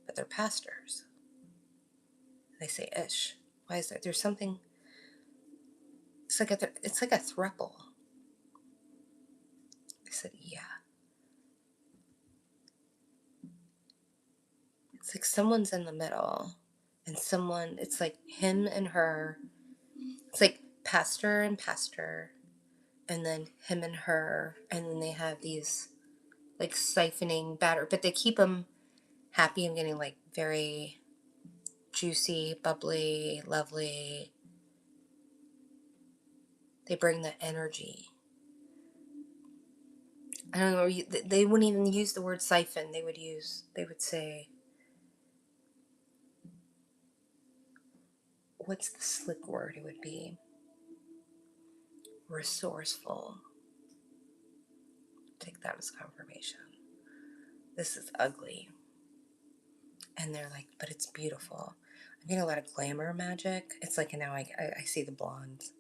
but they're pastors. They say ish. Why is that? There's something. It's like a thruple. I said, yeah. It's like someone's in the middle, and someone. It's like him and her. It's like pastor and pastor, and then him and her, and then they have these like siphoning batter, but they keep them happy. I'm getting like very juicy, bubbly, lovely. They bring the energy. I don't know. They wouldn't even use the word siphon. They would say, what's the slick word? It would be resourceful. Take that as confirmation. This is ugly. And they're like, but it's beautiful. I'm getting a lot of glamour magic. It's like now I see the blondes.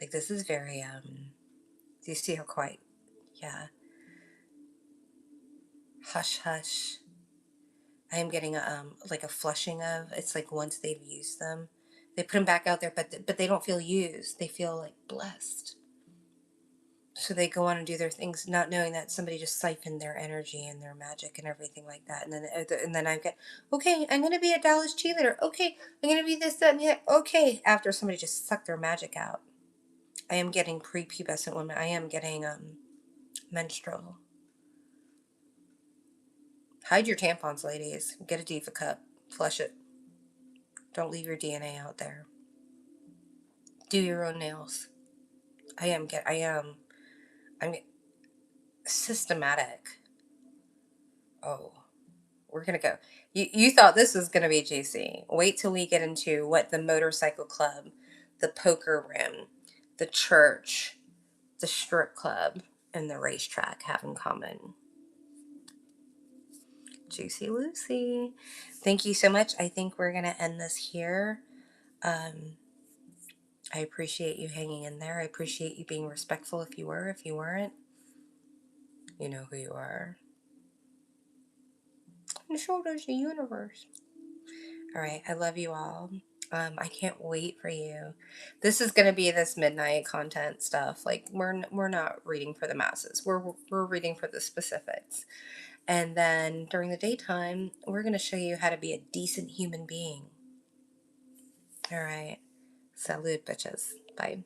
Like this is very, do you see how quiet? Yeah. Hush, hush. I am getting like a flushing of. It's like once they've used them, they put them back out there, but they don't feel used. They feel like blessed. So they go on and do their things, not knowing that somebody just siphoned their energy and their magic and everything like that. And then I get, okay, I'm gonna be a Dallas cheerleader. Okay, I'm gonna be this, that, and that. Okay, after somebody just sucked their magic out. I am getting prepubescent women. I am getting menstrual. Hide your tampons, ladies. Get a diva cup. Flush it. Don't leave your DNA out there. Do your own nails. I'm systematic. Oh, we're gonna go. You thought this was gonna be juicy. Wait till we get into what the motorcycle club, the poker room, the church, the strip club, and the racetrack have in common. Juicy Lucy. Thank you so much. I think we're gonna end this here. Um, I appreciate you hanging in there. I appreciate you being respectful if you were. If you weren't, you know who you are. And so does the universe. All right. I love you all. I can't wait for you. This is going to be this midnight content stuff. Like we're not reading for the masses. We're reading for the specifics. And then during the daytime, we're going to show you how to be a decent human being. All right. Salute, bitches. Bye.